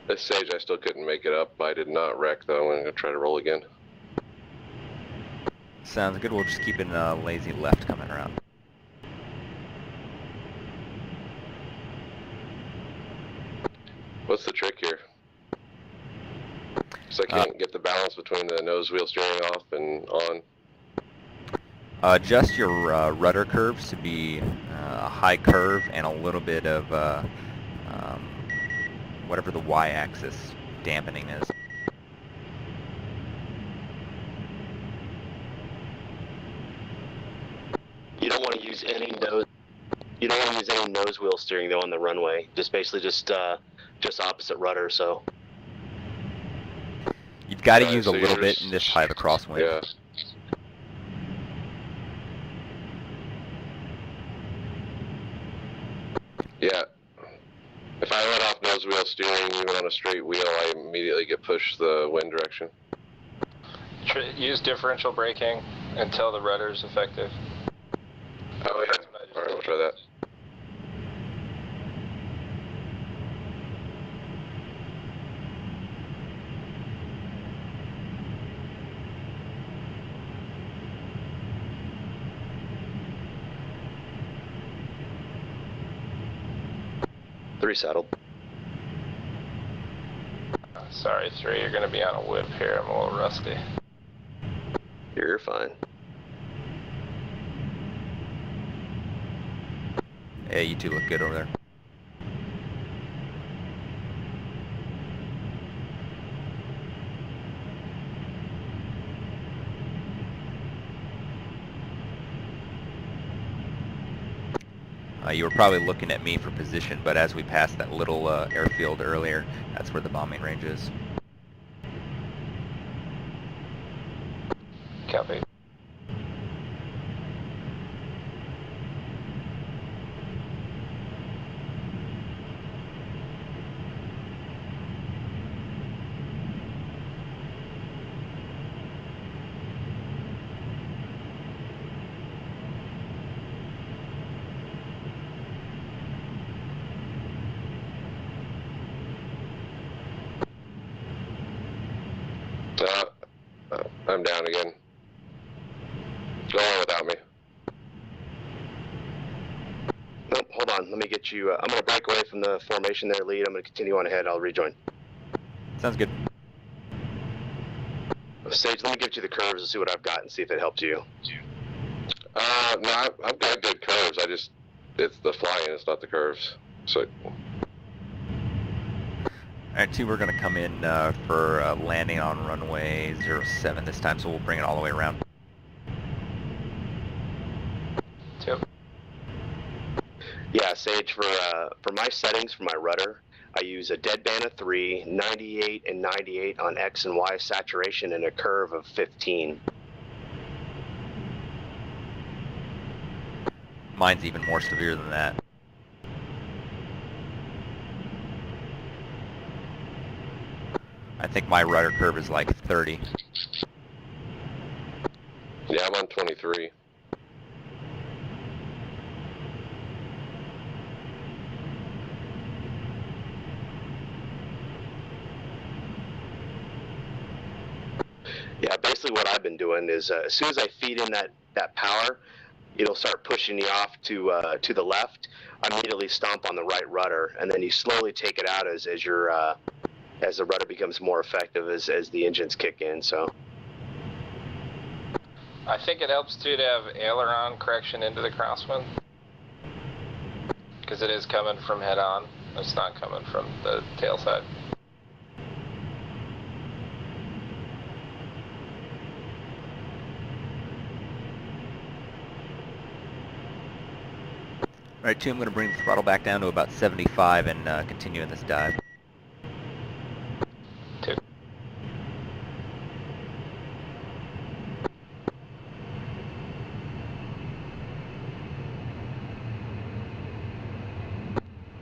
This Sage, I still couldn't make it up. I did not wreck, though. I'm going to try to roll again. Sounds good. We'll just keep it in a lazy left coming around. What's the trick here? Because I can't get the balance between the nose wheel steering off and on. Adjust your rudder curves to be a high curve and a little bit of whatever the y-axis dampening is. You don't want to use any nose. You don't want to use any nose wheel steering though on the runway. Just basically just opposite rudder. So You've got to Right, use so a little you're bit just- in this high of a crosswind. Yeah. Yeah. If I let off nose wheel steering even on a straight wheel, I immediately get pushed the wind direction. Use differential braking until the rudder's effective. Oh yeah. That's what I just Alright, did. we'll try that. three saddled. Sorry, 3, you're going to be on a whip here. I'm a little rusty. You're fine. Yeah, you two look good over there. You were probably looking at me for position, but as we passed that little airfield earlier, that's where the bombing range is. Copy. I'm down again. Go on without me. Nope, hold on. Let me get you. I'm going to break away from the formation there, lead. I'm going to continue on ahead. I'll rejoin. Sounds good. Sage, let me get you the curves and see what I've got and see if it helps you. No, I've got good curves. It's the flying, it's not the curves. So, Alright, 2, we're going to come in for landing on runway 07 this time, so we'll bring it all the way around. 2. Yeah, Sage, for my settings for my rudder, I use a deadband of 3, 98 and 98 on X and Y saturation, and a curve of 15. Mine's even more severe than that. I think my rudder curve is like 30. Yeah, I'm on 23. Yeah, basically what I've been doing is as soon as I feed in that power, it'll start pushing me off to the left. I immediately stomp on the right rudder, and then you slowly take it out as the rudder becomes more effective as the engines kick in. So I think it helps too to have aileron correction into the crosswind, because it is coming from head on. It's not coming from the tail side. Alright, 2, I'm going to bring the throttle back down to about 75 and continue in this dive. 2.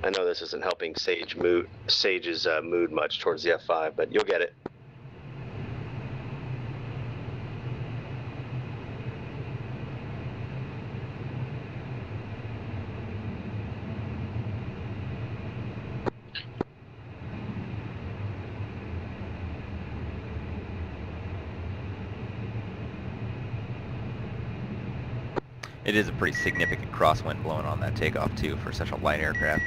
I know this isn't helping Sage's mood much towards the F-5, but you'll get it. It is a pretty significant crosswind blowing on that takeoff too for such a light aircraft.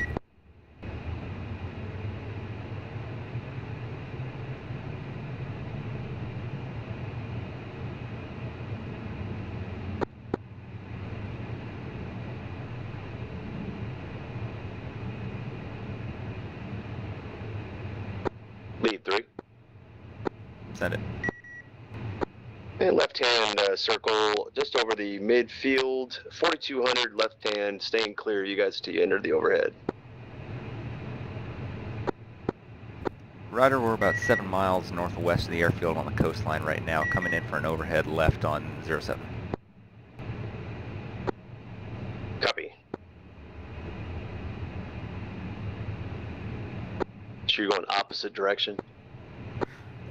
Lead 3. Send it. And left-hand circle just over the midfield, 4200 left-hand, staying clear, you guys, till you enter the overhead. Ryder, we're about 7 miles northwest of the airfield on the coastline right now, coming in for an overhead left on 07. Copy. Sure you're going opposite direction?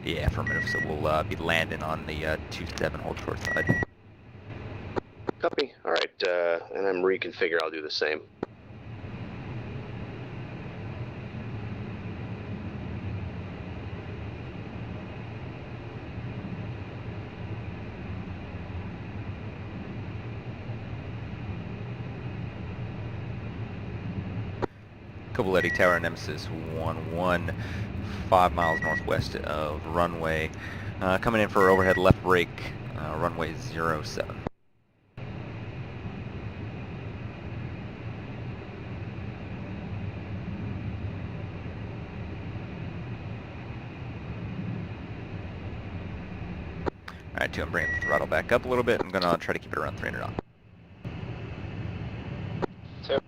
Yeah, affirmative, so we'll be landing on the 27 hold short side. Copy. All right, and I'm reconfigure. I'll do the same. Kovaleti Tower, Nemesis 1-1, 5 miles northwest of runway. Coming in for overhead left brake, runway 07. Alright, 2, I'm bringing the throttle back up a little bit. I'm going to try to keep it around 300 knots. 2.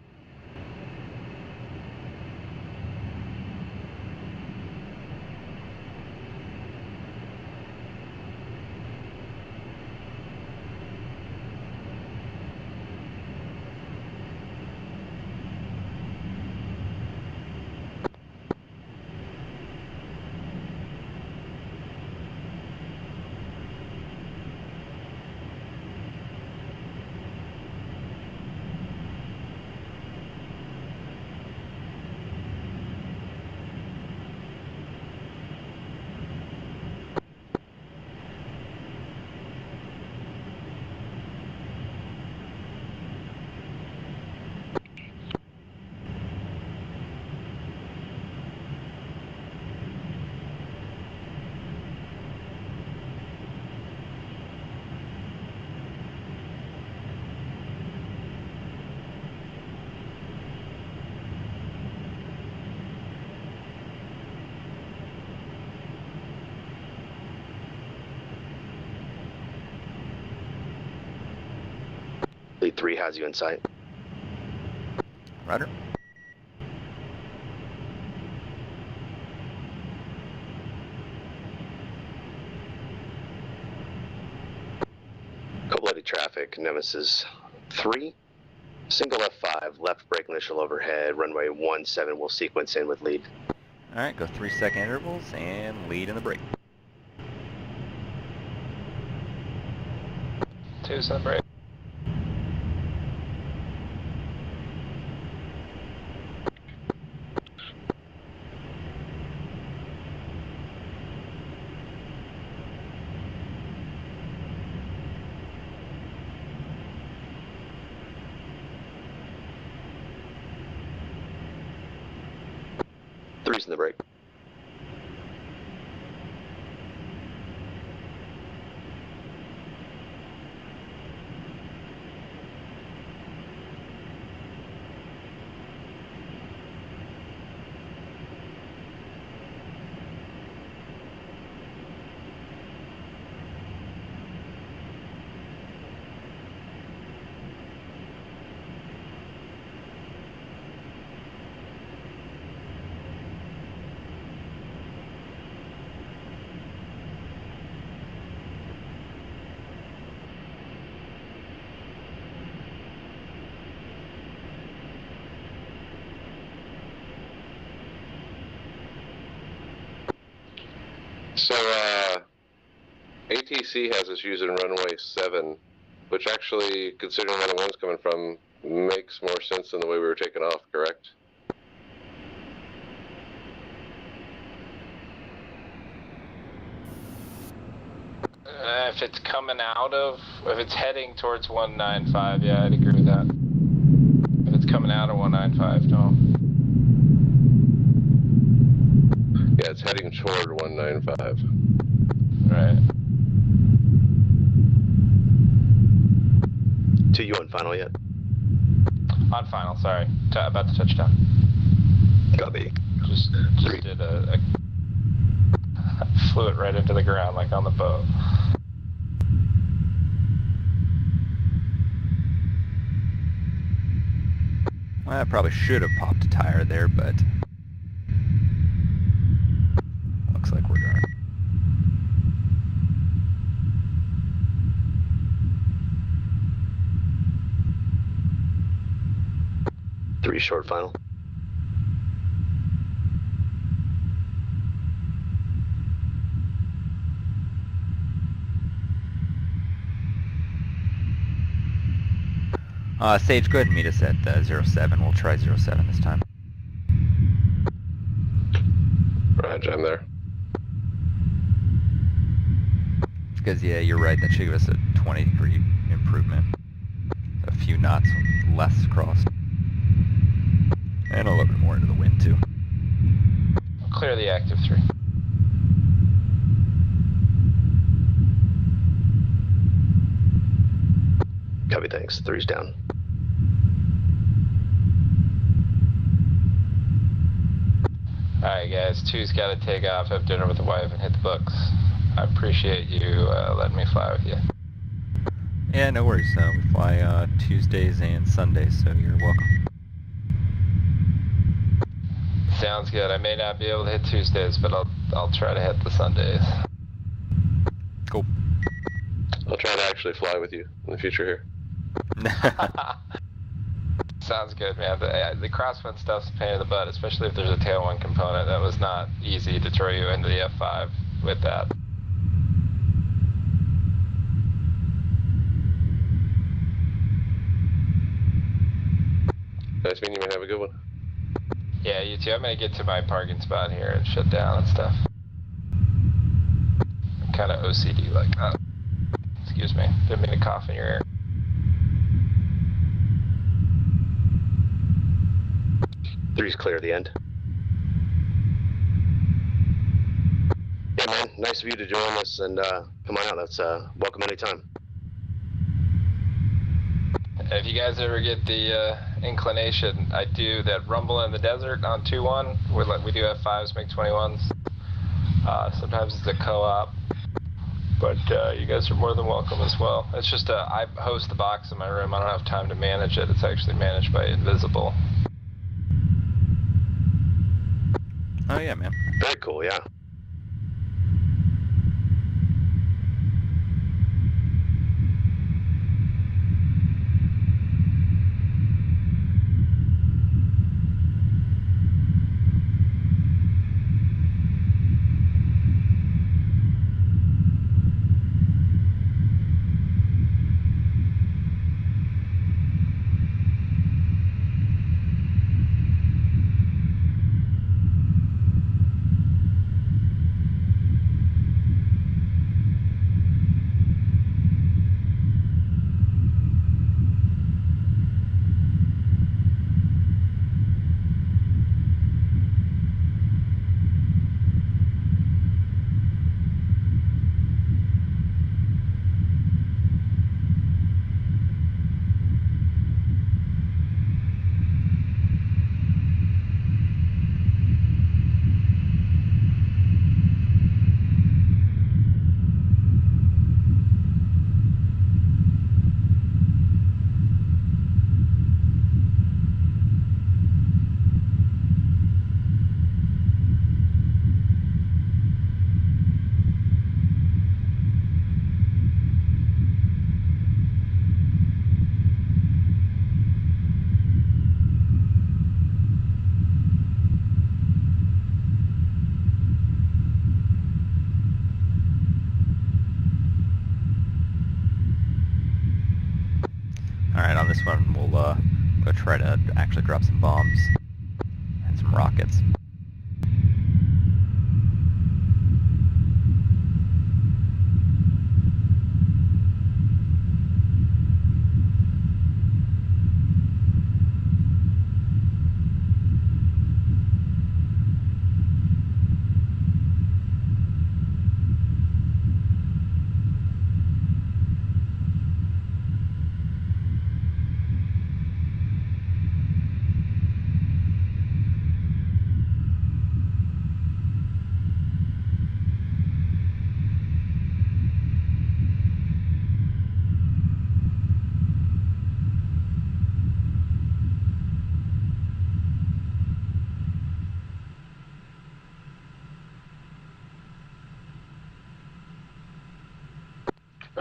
Lead 3 has you in sight. Ryder. traffic, Nemesis 3. Single F-5, left brake initial overhead, runway 17 will sequence in with lead. Alright, go 3-second intervals and lead in the brake. 2 sub brake. Three's in the brake. So, ATC has us using runway 7, which actually, considering where the wind's coming from, makes more sense than the way we were taking off, correct? If it's coming out of, if it's heading towards 195, yeah, I'd agree with that. If it's coming out of 195, no. Yeah, it's heading toward 195. Right. To you on final yet? On final, sorry. About to touchdown. Copy. Just did a flew it right into the ground like on the boat. Well, I probably should have popped a tire there, but looks like we're done. Three short final. Sage, go ahead and meet us at 07. We'll try 07 this time. Roger, I'm there. Because, yeah, you're right. That should give us a 20-degree improvement. A few knots less crossed. And a little bit more into the wind, too. Clear the active 3. Copy, thanks. Three's down. Alright guys, 2's got to take off, have dinner with the wife, and hit the books. I appreciate you letting me fly with you. Yeah, no worries. We fly Tuesdays and Sundays, so you're welcome. Sounds good. I may not be able to hit Tuesdays, but I'll try to hit the Sundays. Cool. I'll try to actually fly with you in the future here. Sounds good, man. The crosswind stuff's a pain in the butt, especially if there's a tailwind component. That was not easy to throw you into the F-5 with that. Nice meeting you, man. Have a good one. Yeah, you too. I'm gonna get to my parking spot here and shut down and stuff. I'm kind of OCD like that. Excuse me. Didn't mean to cough in your ear. Three's clear at the end. Yeah, man. Nice of you to join us, and come on out. That's welcome anytime. If you guys ever get the inclination, I do that rumble in the desert on 2-1. We do have F-5s, MiG-21s. Sometimes it's a co-op, but you guys are more than welcome as well. It's just I host the box in my room. I don't have time to manage it. It's actually managed by Invisible. Oh yeah, man. Very cool, yeah. Alright, on this one we'll go try to actually drop some bombs and some rockets.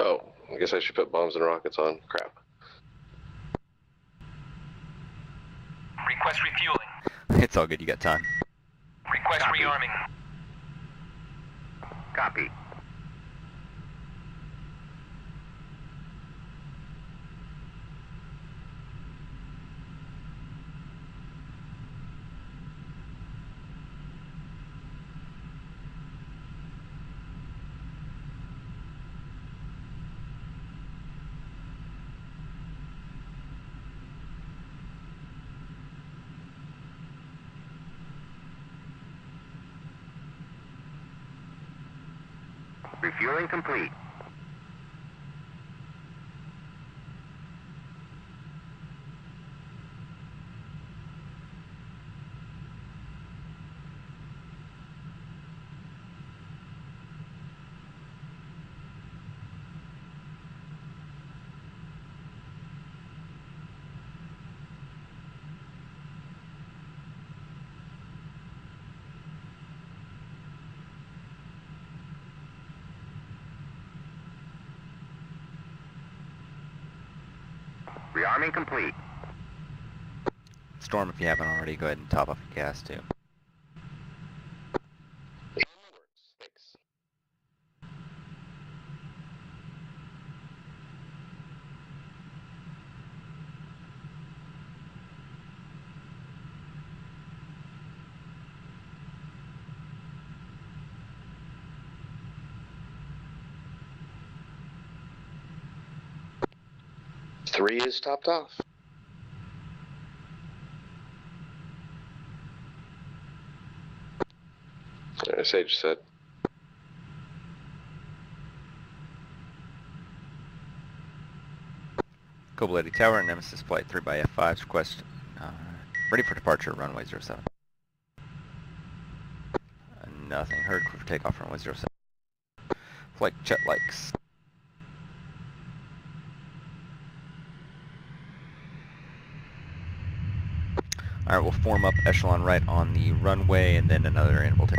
Oh, I guess I should put bombs and rockets on. Crap. Request refueling. It's all good, you got time. Request Copy. rearming. Copy. Refueling complete. Rearming complete. Storm, if you haven't already, go ahead and top off your gas too. Thanks. Three is topped off. Sage said. Cobble Lady Tower, Nemesis Flight 3 by F-5's request ready for departure, runway 07. Nothing heard, clear for takeoff, runway 07. Flight jet likes. Alright, we'll form up echelon right on the runway and then another, and we'll take.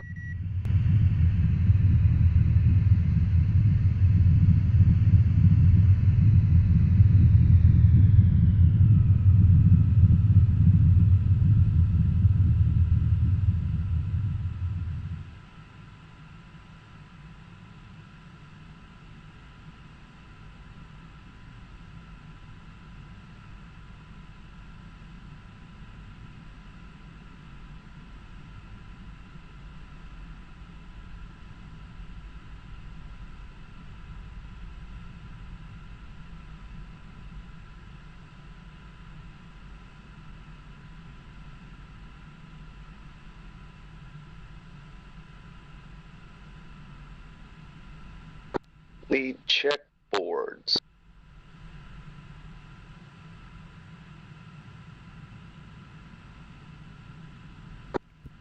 Lead check boards.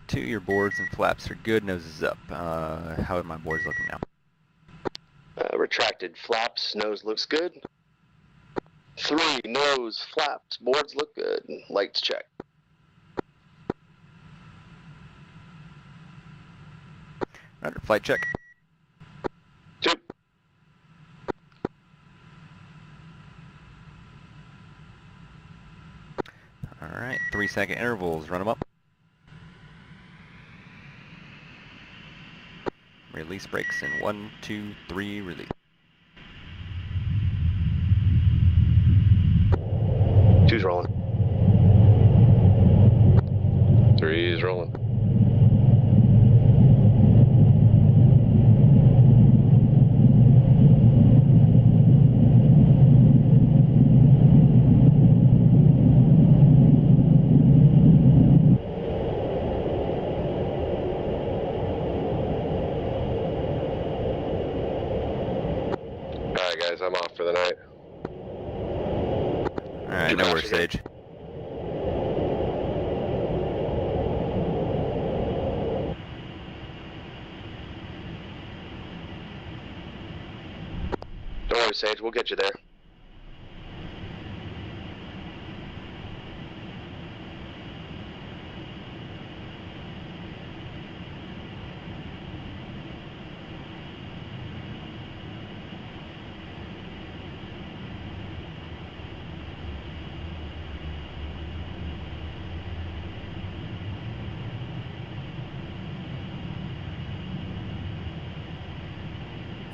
Two, your boards and flaps are good, noses up. How are my boards looking now? Retracted flaps, nose looks good. 3, nose, flaps, boards look good. Lights check. Roger, flight check. 2. Alright, 3-second intervals, run them up. Release brakes in 1, 2, 3, release. 2's rolling. 3's rolling. Alright guys, I'm off for the night. Alright, no worries, Sage. Don't worry, Sage, we'll get you there.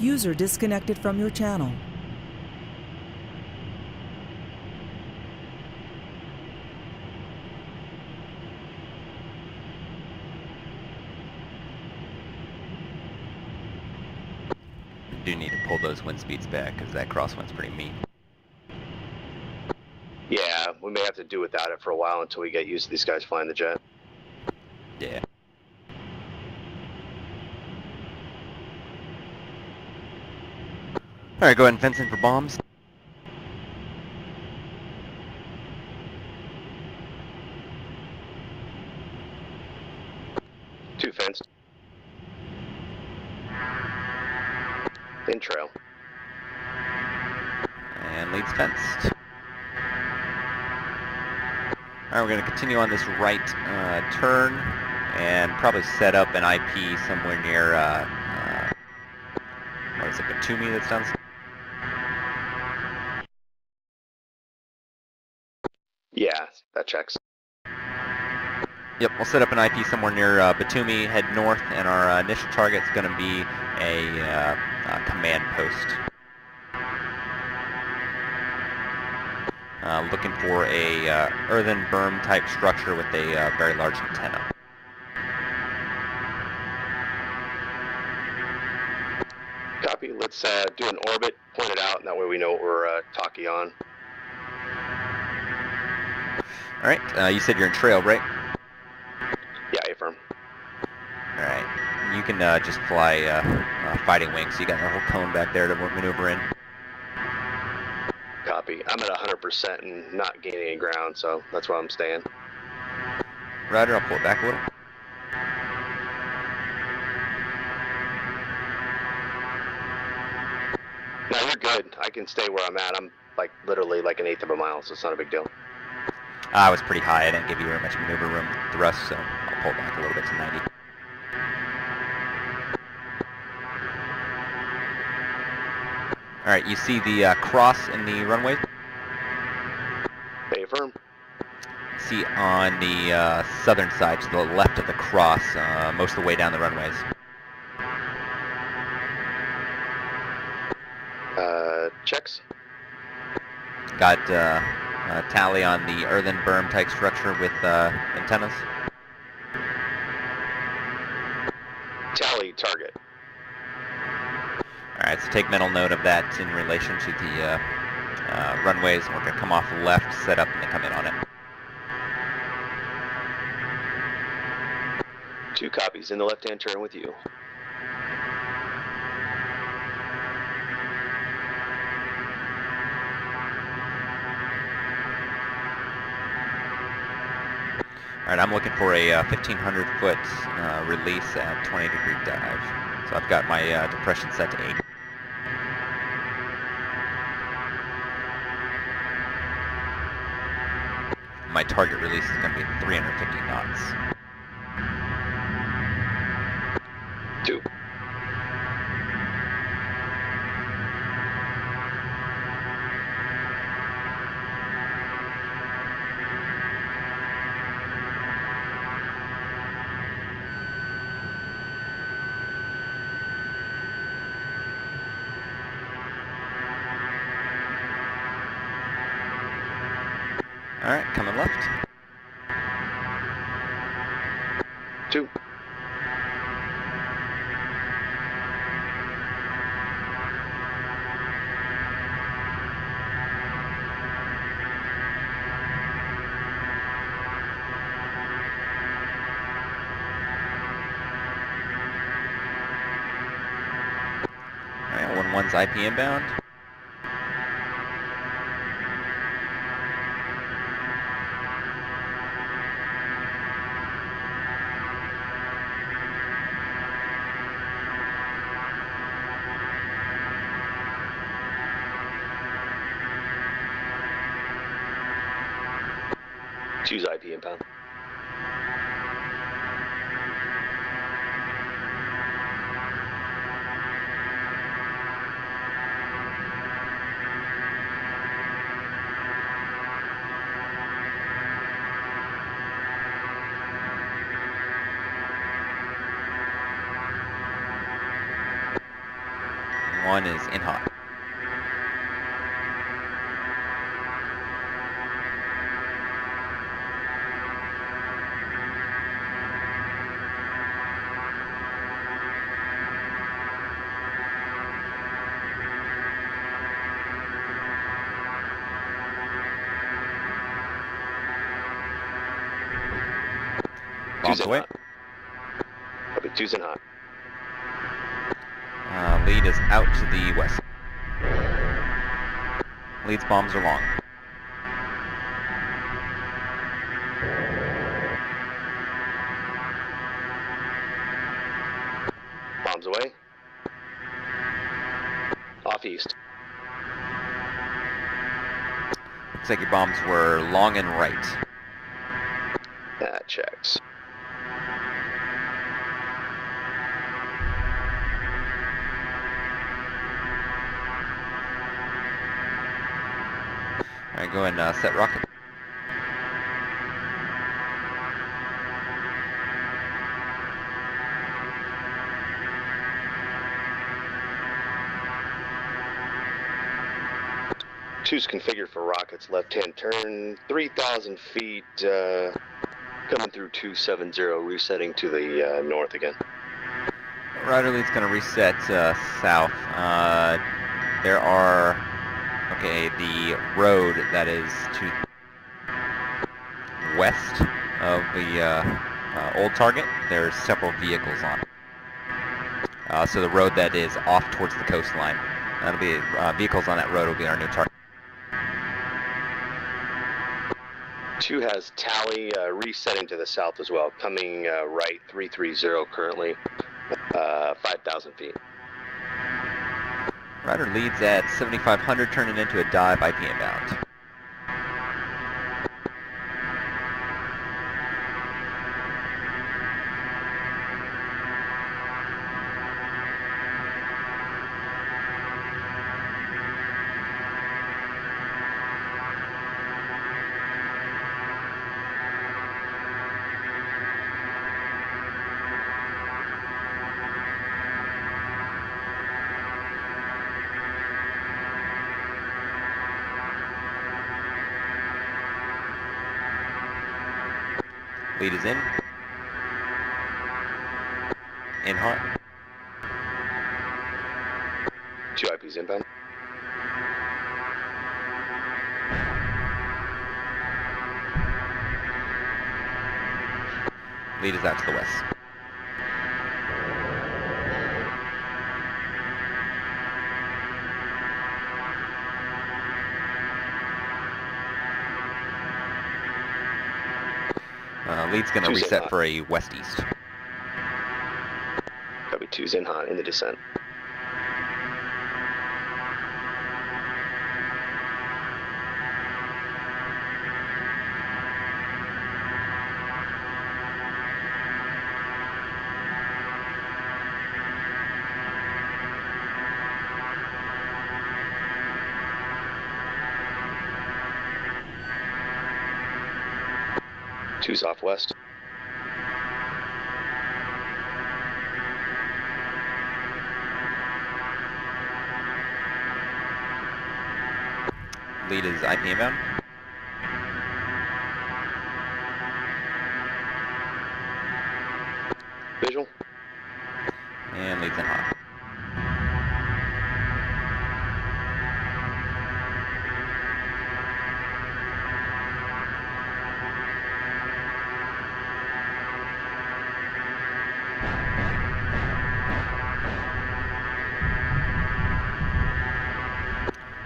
User disconnected from your channel. Do need to pull those wind speeds back because that crosswind's pretty mean. Yeah, we may have to do without it for a while until we get used to these guys flying the jet. Yeah. Alright, go ahead and fence in for bombs. Two fenced. In trail. And leads fenced. Alright, we're going to continue on this right turn and probably set up an IP somewhere near, what is it, Batumi that's down? Yeah, that checks. Yep, we'll set up an IP somewhere near Batumi, head north, and our initial target's going to be a command post. Looking for a earthen berm type structure with a very large antenna. Copy. Let's do an orbit, point it out, and that way we know what we're talking on. Alright, you said you're in trail, right? Yeah, affirm. Alright, you can just fly fighting wings, so you got a whole cone back there to maneuver in. Copy. I'm at 100% and not gaining any ground, so that's why I'm staying. Roger, I'll pull it back a little. No, you're good. I can stay where I'm at. I'm like literally like an eighth of a mile, so it's not a big deal. I was pretty high, I didn't give you very much maneuver room thrust, so I'll pull back a little bit to 90. Alright, you see the cross in the runway? Affirm. See on the southern side, to the left of the cross, most of the way down the runways. Checks. Got tally on the earthen berm type structure with antennas. Tally target. Alright, so take mental note of that in relation to the runways. We're going to come off the left, set up, and then come in on it. 2 copies in the left-hand turn with you. Alright, I'm looking for a 1,500 foot release at 20-degree dive. So I've got my depression set to 8. My target release is going to be 350 knots. 2. Alright, coming left. 2. Alright, 11's IP inbound. Two's IP inbound. One is in hot. Bombs in away. hot. Copy, 2's in hot. Lead is out to the west. Lead's bombs are long. Bombs away. Off east. Looks like your bombs were long and right. That checks. Alright, go and set rocket. Two's configured for rockets. Left-hand turn, 3,000 feet, coming through 270, resetting to the north again. Rider lead's going to reset south. There are... Okay, the road that is to west of the old target, there's several vehicles on it. So the road that is off towards the coastline, that'll be vehicles on that road will be our new target. 2 has tally resetting to the south as well, coming right 330 currently, 5,000 feet. Rider leads at 7,500, turning into a dive, IP inbound. Lead is in. In hot. 2 IPs inbound. Lead is out to the west. Lead's going to Two's in reset hot. for a west-east. Copy, 2's in hot in the descent. Two's off west. Lead is IP inbound.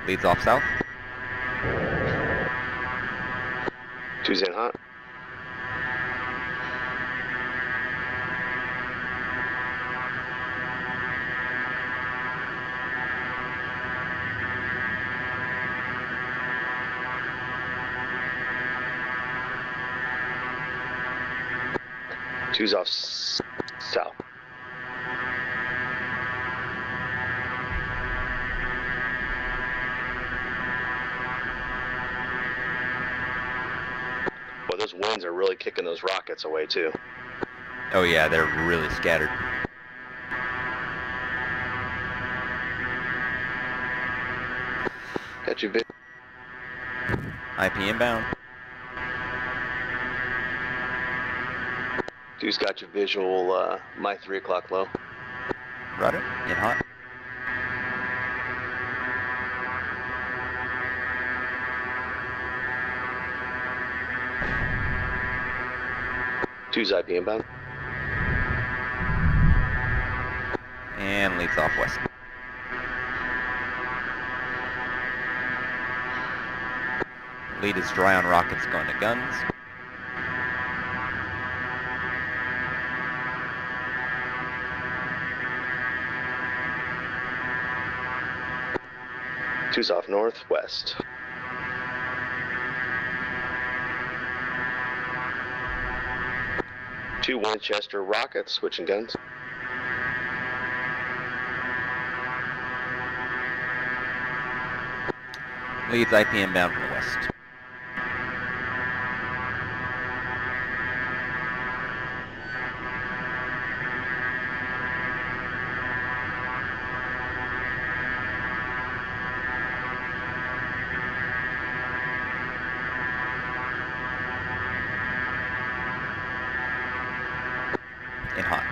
Leads off south. 2's in hot. Two's off south. Well, those winds are really kicking those rockets away too. Oh yeah, they're really scattered. Got you, bit. IP inbound. Two's got your visual. My 3 o'clock low. Rudder, in hot. Two's IP inbound. And leads off west. Lead is dry on rockets going to guns. Two's off northwest. Two Winchester rockets switching guns. Leads IP inbound from the west. In hot.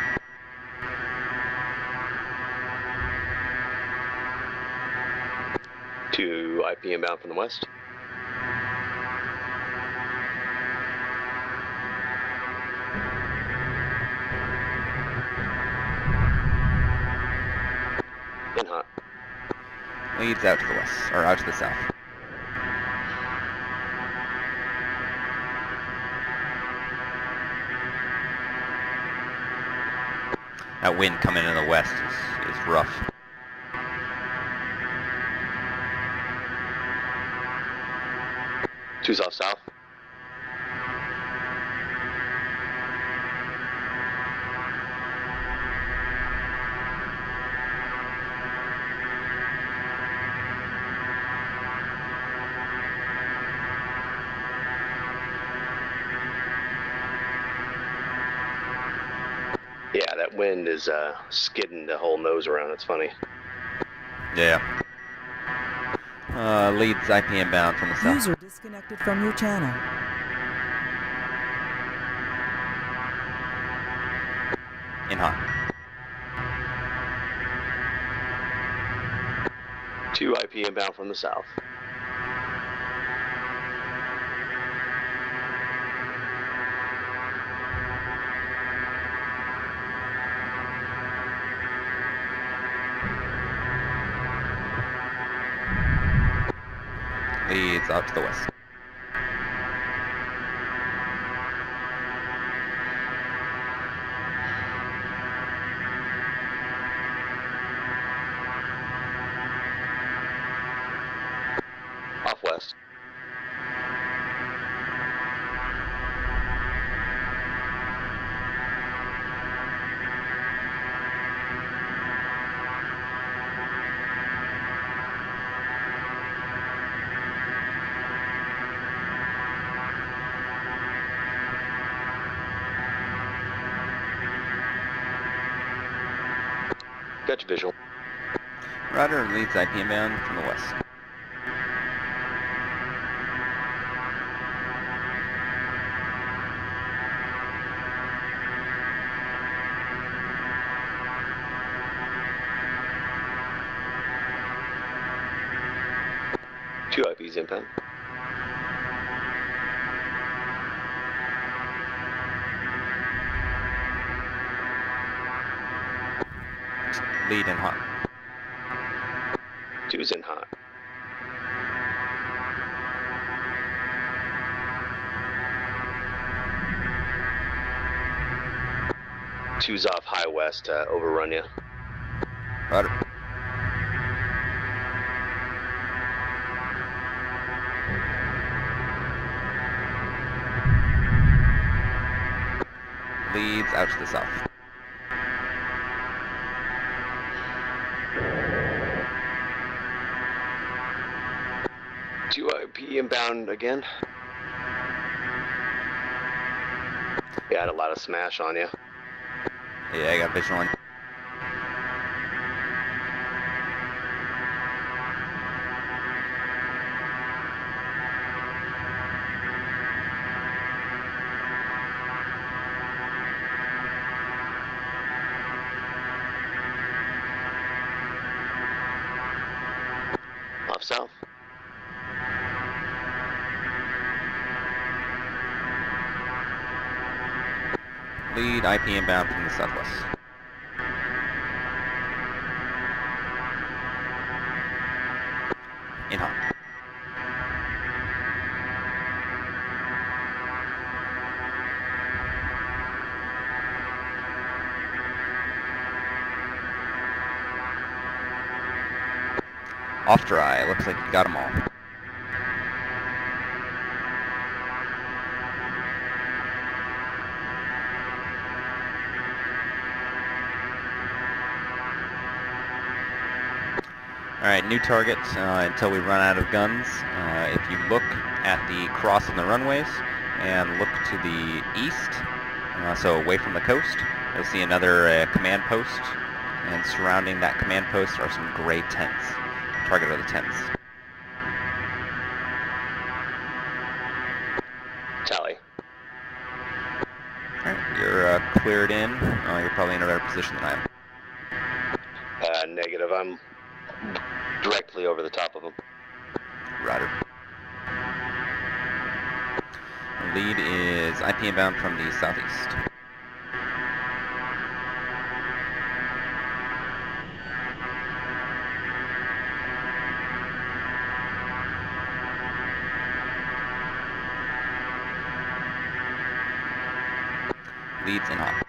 Two IP inbound from the west. In hot. Leads out to the west, or out to the south. That wind coming in the west is rough. Two's off south. Yeah, that wind is skidding the whole nose around. It's funny. Yeah. Leads IP inbound from the south. User disconnected from your channel. In hot. Two IP inbound from the south. Leads out to the west. Off west. Got your visual. Rudder leads IP inbound from the west. Two IPs inbound. Lead in hot. Two's in hot. Two's off high west to overrun you. Roger. Leads out to the south. Two IP inbound again. Yeah, had a lot of smash on you. Yeah, I got visual on. Off south. Lead IP inbound from the southwest. In hot. Off dry. Looks like you got them all. Alright, new target until we run out of guns. If you look at the cross on the runways and look to the east, so away from the coast, you'll see another command post, and surrounding that command post are some gray tents. Target are the tents. Tally. Alright, you're cleared in. You're probably in a better position than I am. Negative. I'm directly over the top of them. Roger. Lead is IP inbound from the southeast. Leads in hot.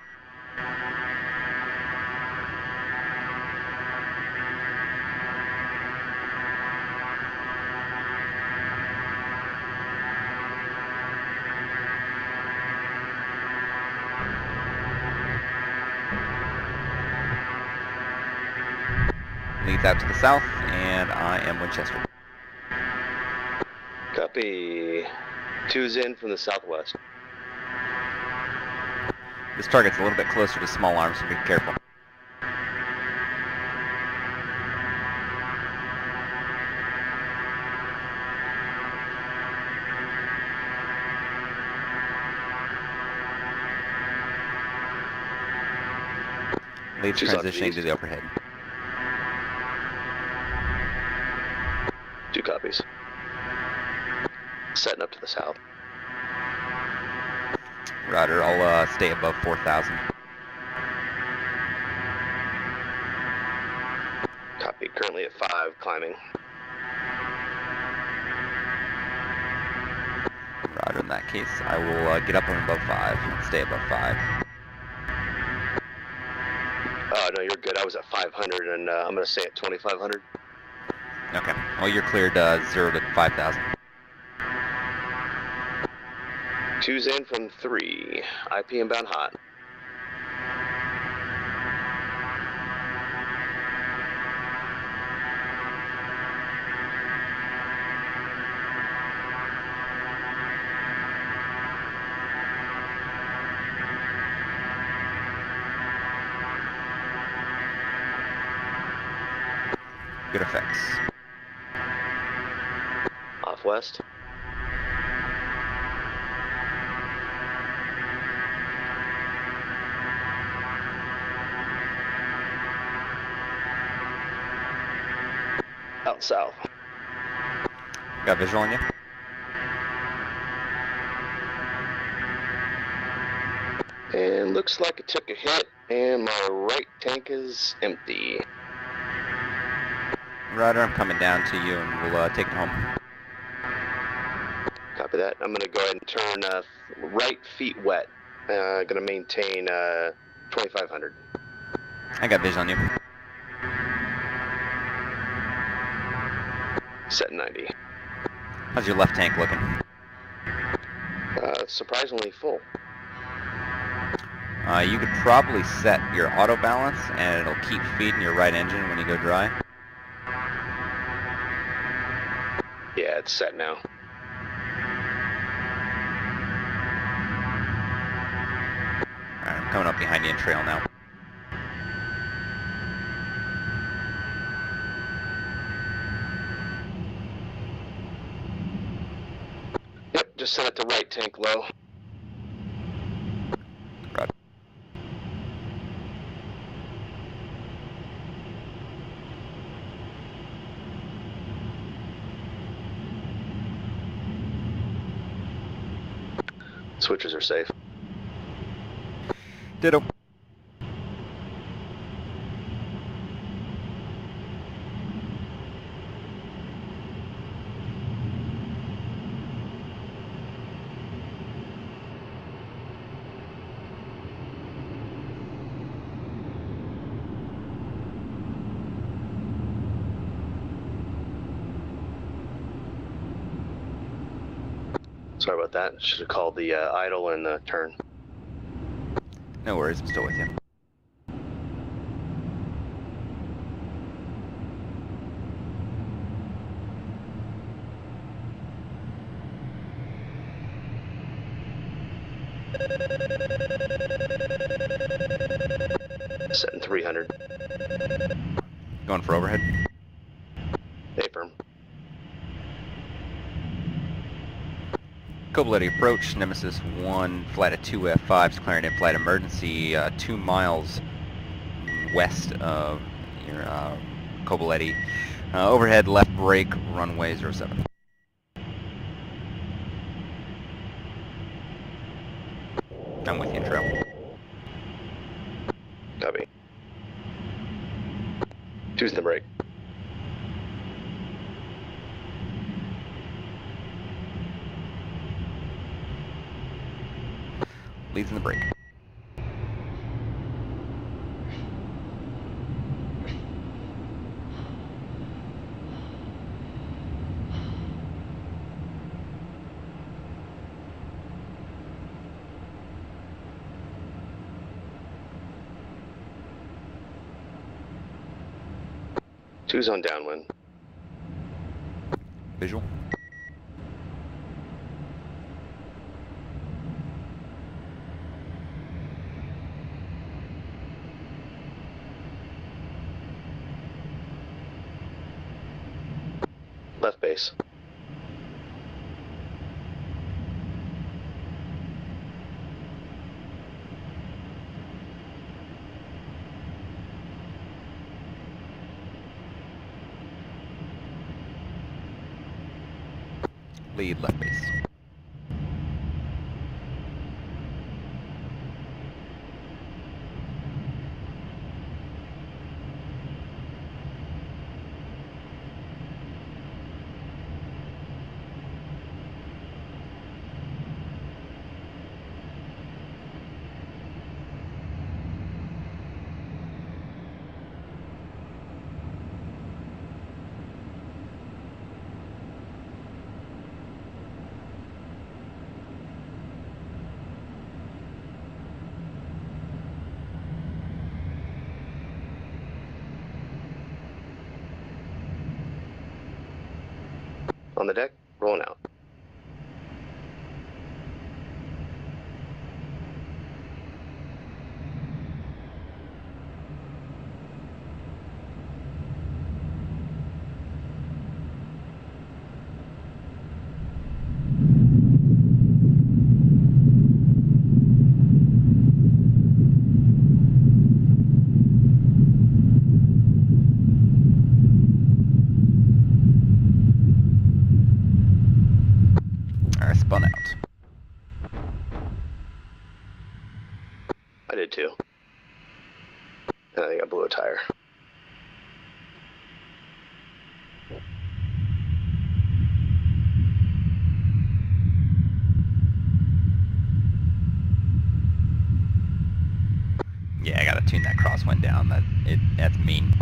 Leads out to the south, and I am Winchester. Copy. Two's in from the southwest. This target's a little bit closer to small arms, so be careful. Leads She's transitioning to the overhead. Two copies. Setting up to the south. Roger, I'll stay above 4,000. Copy. Currently at 5, climbing. Roger, in that case, I will get up on above 5 and stay above 5. Oh, no, you're good. I was at 500, and I'm going to stay at 2,500. Okay. Well, you're cleared 0 to 5,000. Two's in from 3. IP inbound hot. Good effects. Off west. Out south. Got visual on you? And looks like it took a hit, and my right tank is empty. Roger, I'm coming down to you and we'll take it home. Copy that. I'm going to go ahead and turn right feet wet. Going to maintain 2,500. I got vision on you. Set 90. How's your left tank looking? Surprisingly full. You could probably set your auto balance and it'll keep feeding your right engine when you go dry. Yeah, it's set now. Alright, I'm coming up behind you in trail now. Yep, just set it to right tank low. Roger. Switches are safe. Ditto. Sorry about that. Should have called the idle and the turn. No worries, I'm still with you. Setting 300. Going for overhead. Stay firm. Kobuleti approach, Nemesis 1, flight of 2 F-5s, declaring in-flight emergency 2 miles west of your Kobuleti. Overhead left brake, runway 07. I'm with you in trail. Copy. Two's the brake. Leads in the brake. Two's on downwind. Visual. Left base. Lead left base. On the deck, rolling out. Alright, spun out. I did too. And I think I blew a tire. tune that crosswind down. That's mean.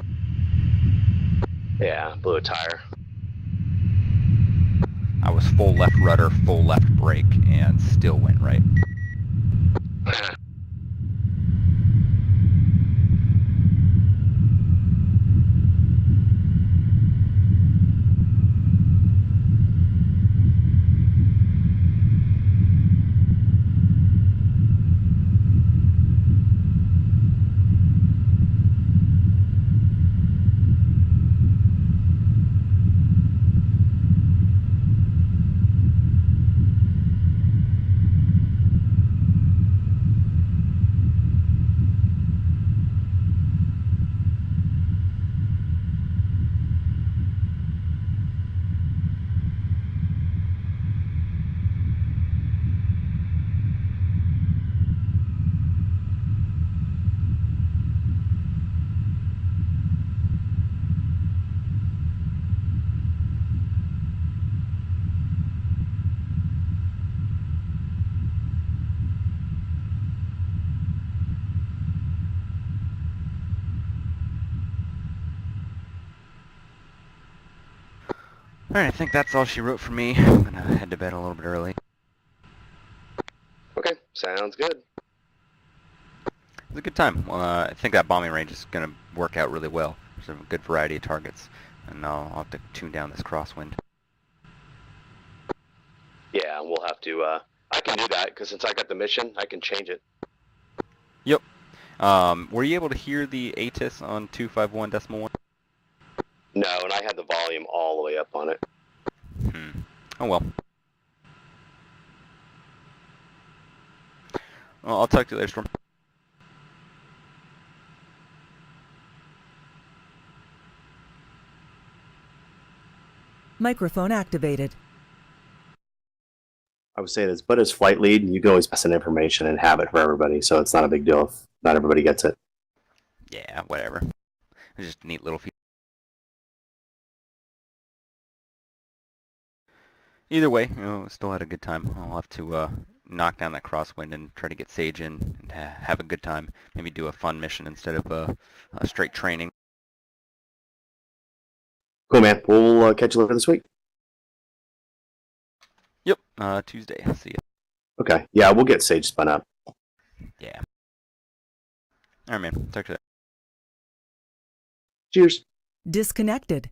Yeah, blew a tire. I was full left rudder, full left brake, and still went right. Alright, I think that's all she wrote for me. I'm gonna head to bed a little bit early. Okay, sounds good. It was a good time. I think that bombing range is gonna work out really well. There's a good variety of targets. And I'll have to tune down this crosswind. Yeah, we'll have to, I can do that, because since I got the mission, I can change it. Yep. Were you able to hear the ATIS on 251.1? No, and I had the volume all the way up on it. Oh well. Well, I'll talk to you later, Storm. Microphone activated. I would say this, but as flight lead, you can always pass in information and have it for everybody, so it's not a big deal if not everybody gets it. Yeah, whatever. It's just a neat little feature. Either way, still had a good time. I'll have to knock down that crosswind and try to get Sage in and have a good time. Maybe do a fun mission instead of a straight training. Cool, man. We'll catch you later this week. Yep, Tuesday. See ya. Okay. Yeah, we'll get Sage spun up. Yeah. Alright, man. Talk to you later. Cheers. Disconnected.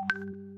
Takeoff.